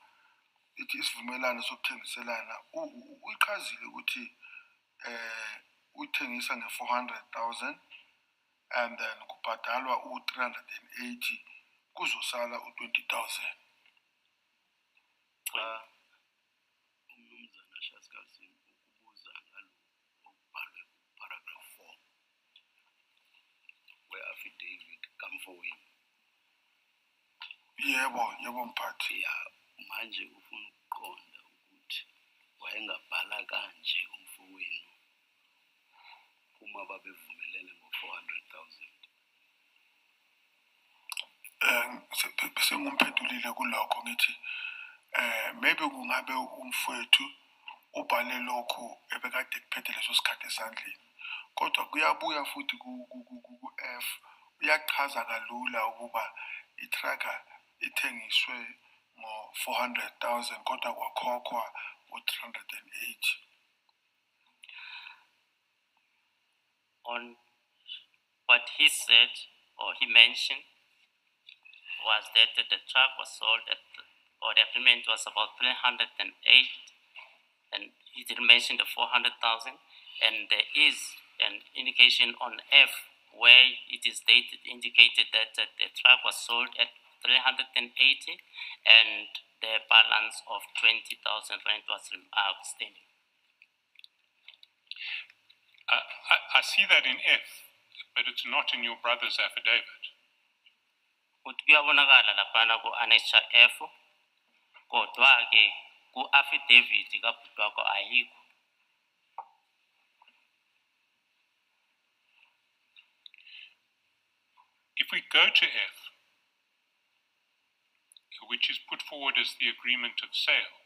ithi isivumelano sokuthengiselana uyichazile ukuthi uthengisa nge-400,000 and then kubhadalwa u-380 kuzosala u-20,000. Umnumzana Shaskalsin ukubuza ngalokho okubhalwe ku-paragraph 4 we-affidavit kamfowenu. Yebo mphathi. Ya manje ufuna ukuqonda ukuthi wayengabhala kanje umfowenu uma babevumelene ngo-400,000. Sengumphendulile kulokho ngithi maybe kungabe umfowethu ubhale lokho ebekade kuphethe leso sikhathi esandleni, kodwa kuyabuya futhi ku-F uyachaza kalula ukuba i-tracker ithengiswe ngo-400,000 kodwa kwakhokhwa u-380. On what he said or he mentioned was that the truck was sold or the agreement was about 308, and he didn't mention the 400,000, and there is an indication on F where it is indicated that the truck was sold at 380 and the balance of 20,000 rand was outstanding. I see that in F, but it's not in your brother's affidavit. Uthi kuyabonakala laphana ku-annexure F kodwa ke ku-affidavit kabhuti wakho ayikho. If we go to F, which is put forward as the agreement of sale,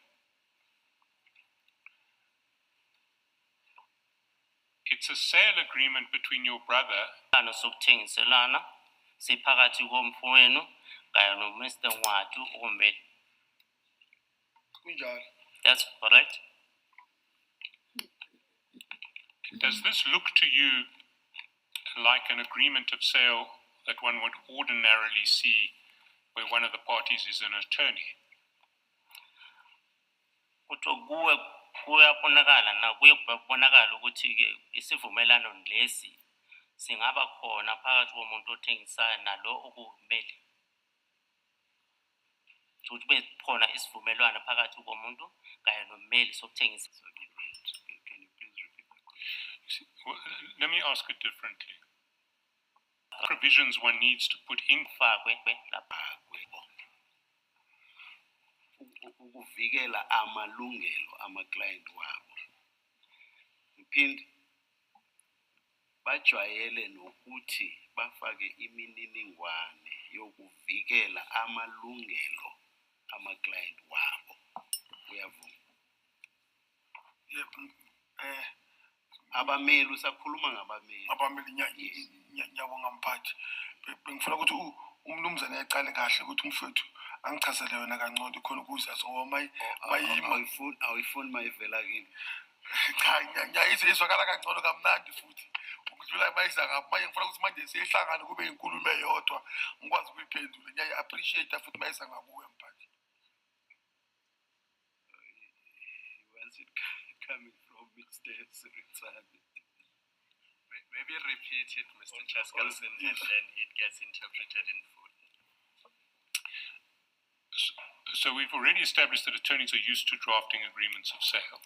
it's a sale agreement between your brother Sokuthengiselana siphakathi komfowenu kanye noMr. Ngwatu uMbeli. That's correct. Does this look to you like an agreement of sale that one would ordinarily see where one of the parties is an attorney? Kuyabonakala na kuyabonakala ukuthi ke isivumelano lesi singaba khona phakathi komuntu othengisayo nalo okuwumeli. Ukuthi kube khona isivumelwano phakathi komuntu kanye nommeli sokuthengisa. Can you please repeat the question? Well, let me ask it differently. Provisions one needs to put in ukuvikela amalungelo ama-client wabo. Mphindi bajwayele nokuthi bafake imininingwane yokuvikela amalungelo ama-client wabo. Uyavuma? Yep. Abameli usakhuluma ngabameli. Abameli ngiyabonga mphathi. Bengifuna ukuthi umnumzane ecale kahle ukuthi umfethu angichazele wena kangcono khona ukuze azoba awuyifuni mayivela kimi. Cha ngiyayizwakala kangcono kamnandi futhi. Ukudlula mayisa ngapha manje ngifuna ukuthi manje siyehlangana kube inkulumo eyodwa ngikwazi ukuyiphendula. Ngiya-appreciate futhi mayisa ngakuwe mphathi. Once it coming from Mr. Siritsani. Maybe repeat it, Mr. Chaskalson, and then it gets interpreted in full. So we've already established that attorneys are used to drafting agreements of sale.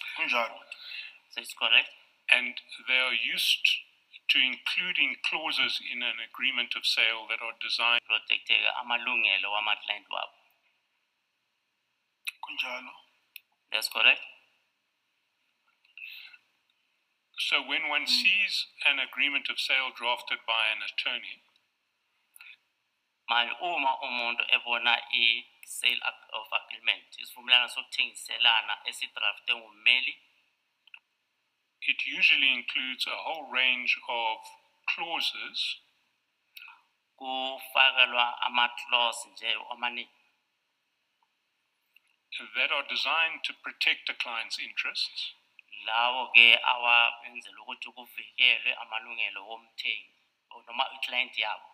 So it's correct. And they are used to including clauses in an agreement of sale that are designed Protect amalungelo wama-client wabo. That's correct. So when one sees an agreement of sale drafted by an attorney, Manje uma umuntu ebona i-sale of agreement, isivumelwano sokuthengiselana esidrafte ngummeli, it usually includes a whole range of clauses kufakelwa ama-clause nje amaningi that are designed to protect the client's interests lawo ke awenzela ukuthi kuvikelwe amalungelo womthengi noma i-client yabo,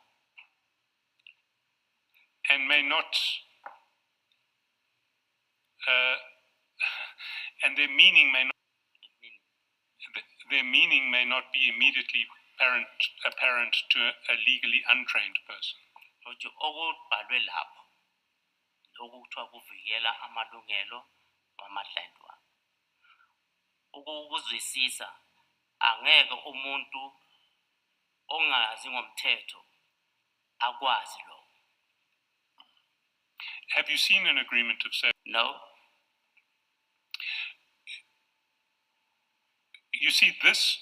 and may not and their meaning may not be immediately apparent to a legally untrained person. ukuthi okubhalwe lapho lokhu kuthiwa kuvikela amalungelo wama-client wabo. Ukuzwisisa angeke umuntu ongazi ngomthetho akwazi lokho. Have you seen an agreement of sale? No. You see, this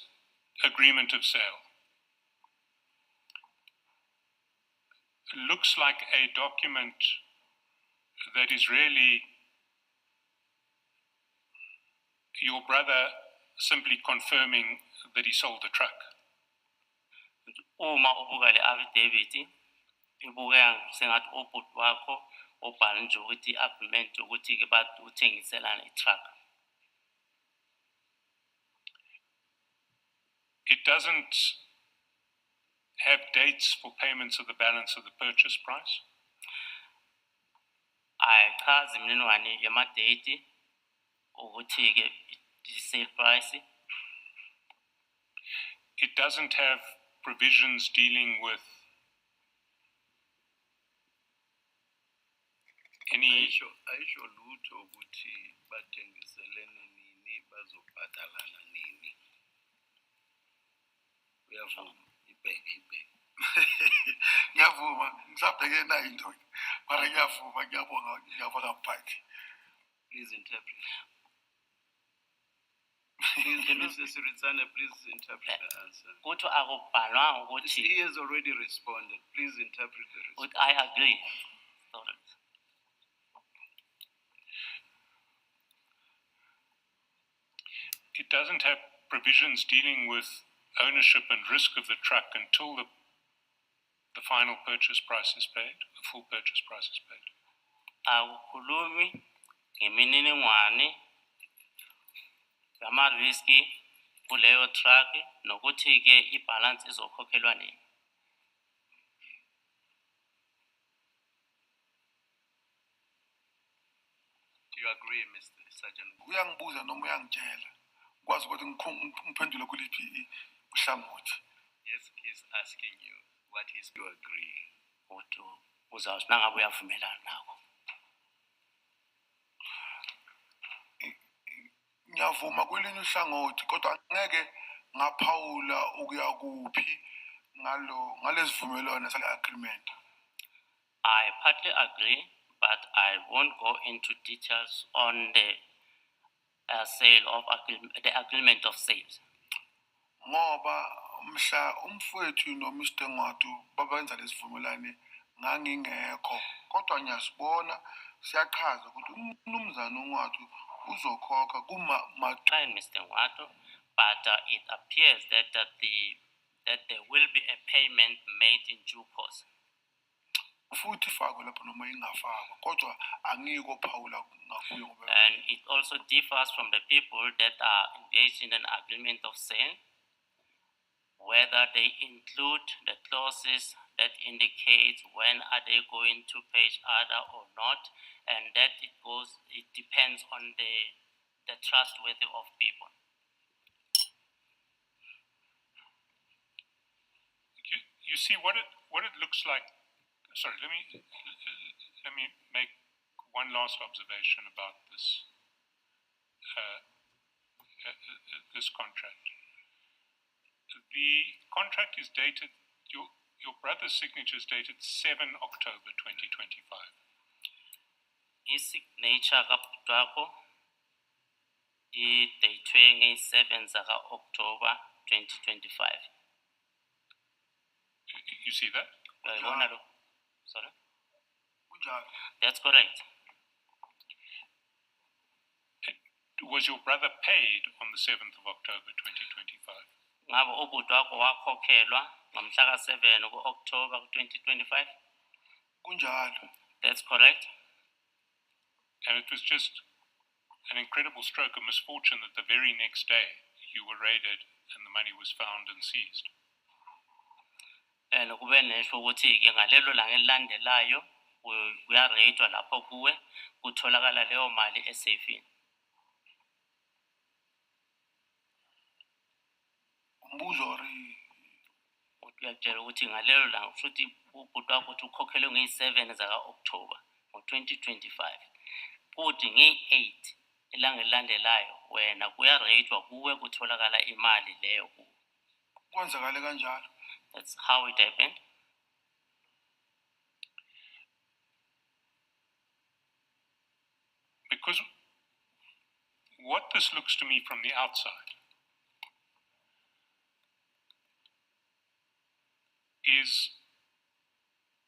agreement of sale looks like a document that is really your brother simply confirming that he sold the truck. Uma ubuka le affidavit ibukeka sengathi ubhuti wakho obhala nje ukuthi i-agreement ukuthi ke bathi uthengiselana i-truck. It doesn't have dates for payments of the balance of the purchase price. Ayichazi imininingwane yama-date ukuthi ke i-sale price. It doesn't have provisions dealing with any. Ayisho lutho ukuthi bathengiselene nini bazobhadalana nini. Uyavuma ibheke. Ngiyavuma ngisabheke nayo into mara ngiyavuma ngiyabonga mphathi. Please interpret. Please, Mr. Siritsane, please interpret the answer. Kutho akubhalwa ukuthi He has already responded. Please interpret the response. I agree. Sorry. It doesn't have provisions dealing with ownership and risk of the truck until the final purchase price is paid, the full purchase price is paid. Akukhulumi ngemininingwane yama-riski kuleyo truck nokuthi-ke ibalance izokhokhelwa nini. Do you agree, Mr. Sergeant? Uyangibuza noma uyangitshela kwazi ukuthi ngiphendule kuliphi uhlangothi. Yes, he's asking you what is you agree. Kodwa uzawuthi nangabe uyavumelana nakho. Ngiyavuma kwelinye uhlangothi kodwa ngeke ngaphawula ukuya kuphi ngalesivumelwano sale agreement. I partly agree, but I won't go into details on the sale of the agreement of sales. Ngoba mhla umfowethu no Mr. Ngwatu babenza lesivumelwano ngangingekho kodwa ngiyasibona siyachaza ukuthi umnumzana uNgwatu uzokhokha Fine, Mr. Ngwatu, but it appears that there will be a payment made in due course. futhi fakwe lapho noma ingafakwa kodwa angiko phawula ngakuyo ngoba. And it also differs from the people that are engaged in an agreement of sale, whether they include the clauses that indicate when are they going to pay each other or not, and that it depends on the trustworthy of people. You see what it looks like. Sorry, let me make one last observation about this this contract. The contract is dated. Your brother's signature is dated 7 October 2025. I-signature kabutwako i-datwe nge-7 October 2025. You see that? Sorry? Kunjalo. That's correct. Was your brother paid on the 7th of October 2025? Ngabe ubutwako wakhokhelwa ngomhla ka-7 ku-October 2025? Kunjalo. That's correct. And it was just an incredible stroke of misfortune that the very next day you were raided and the money was found and seized. And kube nesho ukuthi-ke ngalelo langa elilandelayo kuyareyidwa lapho kuwe kutholakala leyo mali esafini. Umbuzo ri Uyatshela ukuthi ngalelo langa futhi ubutwako ukuthi ukhokhelwe ngeyi-7 October 2025. Kuthi ngeyi-8 ilanga elilandelayo wena kuyareyidwa kuwe kutholakala imali leyo kuwe. kwenzakale kanjalo. That's how it happened. Because what this looks to me from the outside is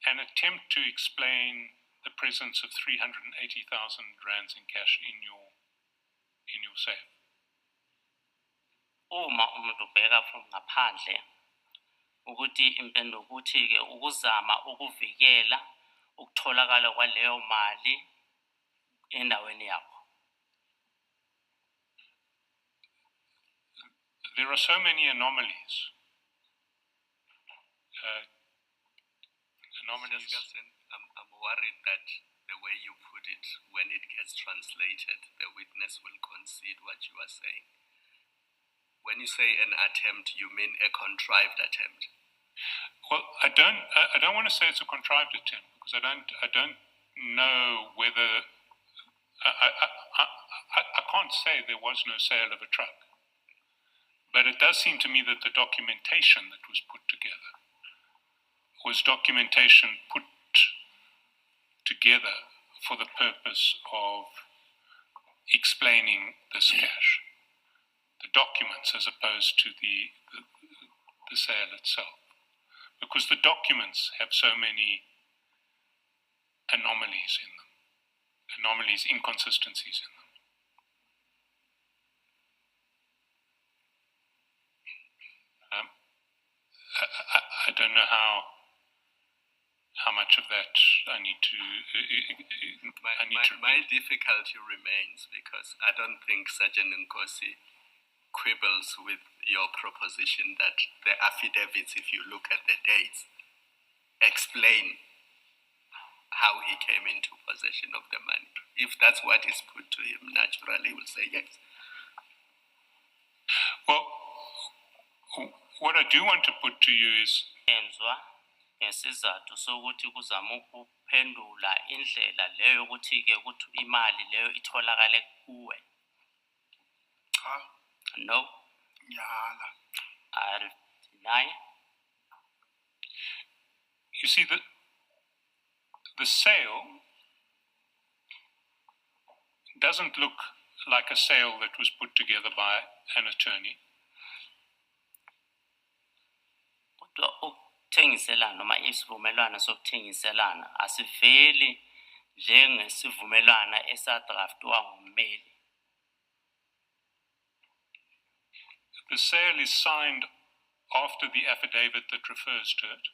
an attempt to explain the presence of 380,000 rands in cash in your safe. Uma umuntu ubheka from ngaphandle ukuthi impendo ukuthi-ke ukuzama ukuvikela ukutholakala kwaleyo mali endaweni yakho. There are so many anomalies. I'm worried that the way you put it, when it gets translated, the witness will concede what you are saying. When you say an attempt, you mean a contrived attempt? Well, I don't want to say it's a contrived attempt because I don't know whether I can't say there was no sale of a truck, but it does seem to me that the documentation that was put together was documentation put together for the purpose of explaining this cash, the documents as opposed to the sale itself, because the documents have so many anomalies in them, inconsistencies in them. I don't know how much of that I need to. My difficulty remains because I don't think Sergeant Nkosi quibbles with your proposition that the affidavits, if you look at the dates, explain how he came into possession of the money. If that's what is put to him, naturally he will say yes. Well, what I do want to put to you is ngesizathu sokuthi kuzama ukuphendula indlela leyo yokuthi-ke ukuthi imali leyo itholakale kuwe. No. Yala. I'll deny. You see, the sale doesn't look like a sale that was put together by an attorney. Ukuthengiselana noma isivumelwano sokuthengiselana asiveli njengesivumelwano esadraftwa ngummeli. The sale is signed after the affidavit that refers to it.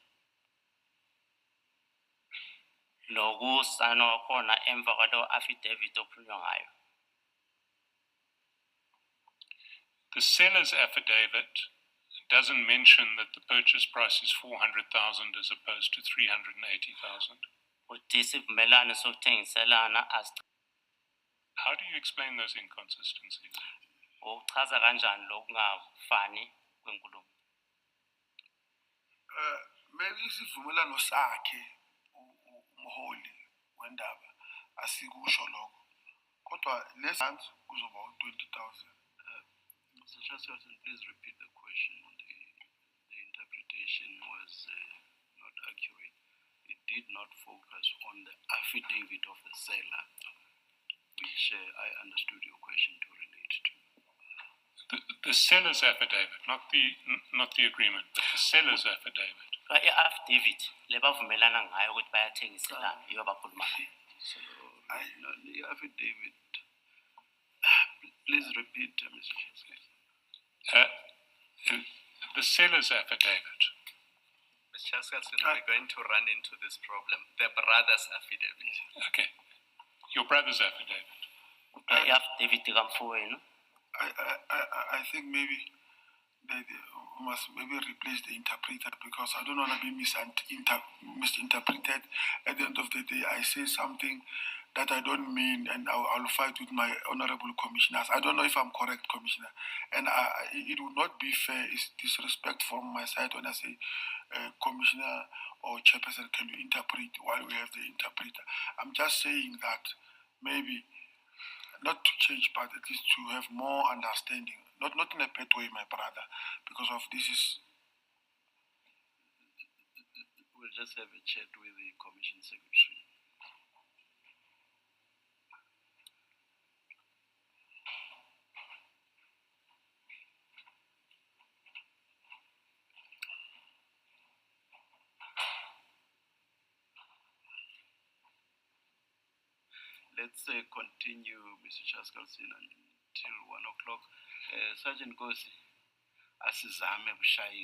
Nokusayinwa khona emva kwaleyo affidavit okukhulunywa ngayo. The seller's affidavit doesn't mention that the purchase price is 400,000 as opposed to 380,000. Isivumelwano sokuthengiselana How do you explain those inconsistencies? Uchaza kanjani lokungafani kwenkulumo? Maybe isivumelwano sakhe umholi wendaba asikusho lokho. Kodwa lesantsi kuzoba u20,000. Mr. Chairperson, please repeat the question. The interpretation was not accurate. It did not focus on the affidavit of the seller, which I understood your question to relate to. The seller's affidavit, not the agreement, but the seller's affidavit. I-affidavit lebavumelana ngayo ukuthi bayathengiselana iyo bakhuluma. So the affidavit. Please repeat, Mr. Chairperson. The seller's affidavit. Mr. Chairperson, we're going to run into this problem. The brother's affidavit. Okay. Your brother's affidavit. I-affidavit kamfowenu. I think maybe they must maybe replace the interpreter because I don't want to be misinterpreted. At the end of the day, I say something that I don't mean, and I'll fight with my honorable commissioners. I don't know if I'm correct, Commissioner. And it would not be fair. It's disrespect from my side when I say, Commissioner or Chairperson, can you interpret while we have the interpreter? I'm just saying that maybe not to change, but at least to have more understanding. Not in a bad way, my brother, because of this is. We'll just have a chat with the Commission Secretary. Let's continue, Mr. Chairperson, until 1 o'clock. Sergeant Nkosi, asizame kushaya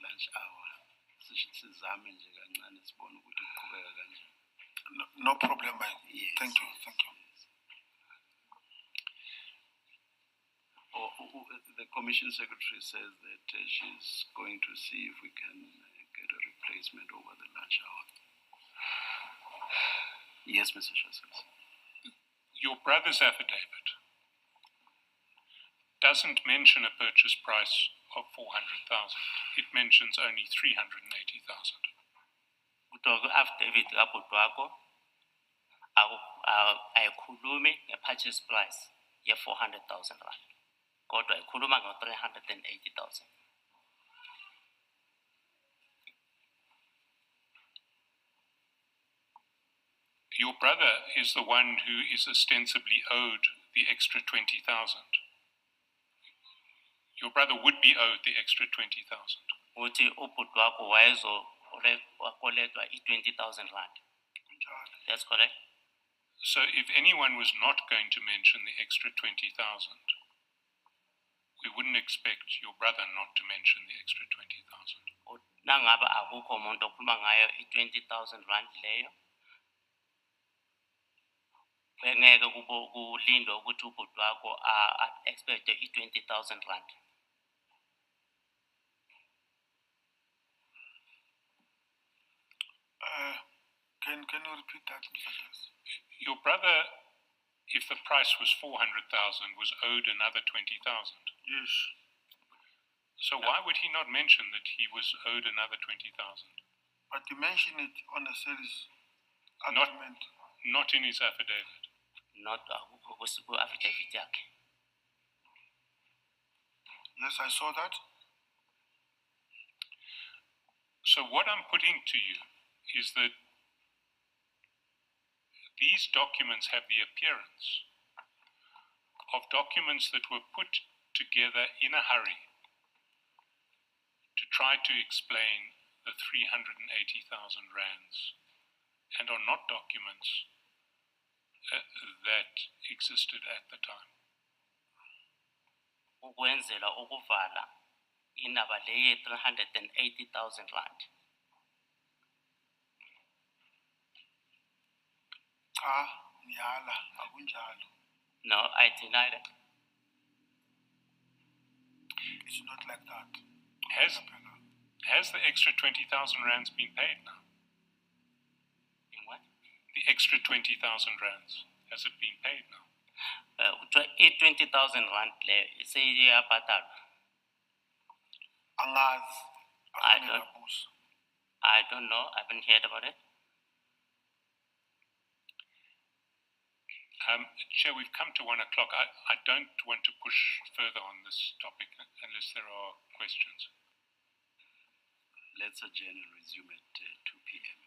lunch hour. Sizame nje kancane sibone ukuthi kuqhubeka kanjani. No problem, man. Yes. Thank you. The Commission Secretary says that she's going to see if we can get a replacement over the lunch hour. Yes, Mr. Chairperson. Your brother's affidavit doesn't mention a purchase price of 400,000. It mentions only 380,000. Kuthiwa kwi-affidavit kabhuti wakho ayikhulumi nge-purchase price ye-400,000 rand, kodwa ikhuluma ngo-380,000. Your brother is the one who is ostensibly owed the extra 20,000. Your brother would be owed the extra 20,000. Uthi ubhuti wakho wakoletwa i-20,000 rand. That's correct. So if anyone was not going to mention the extra 20,000, we wouldn't expect your brother not to mention the extra 20,000. Nangaba akukho umuntu okhuluma ngayo i-20,000 rand leyo, bengeke kulindwe ukuthi ubhuti wakho expecte i-20,000 rand. Can you repeat that, Mr. Jess? Your brother, if the price was 400,000, was owed another 20,000. Yes. So why would he not mention that he was owed another 20,000? But he mentioned it on the sales agreement. Not in his affidavit. Not affidavit yakhe. Yes, I saw that. So what I'm putting to you is that these documents have the appearance of documents that were put together in a hurry to try to explain the 380,000 rands, and are not documents that existed at the time. Ukwenzela ukuvala indaba le ye-380,000 rand. Nyala, akunjalo. No, I deny that. It's not like that. Has the extra 20,000 rands been paid now? In what? The extra 20,000 rands, has it been paid now? 20,000 rand leyo seyiyabhatalwa. Angazi. I don't know. I haven't heard about it. Chair, we've come to 1 o'clock. I don't want to push further on this topic unless there are questions. Let's adjourn and resume at 2 p.m.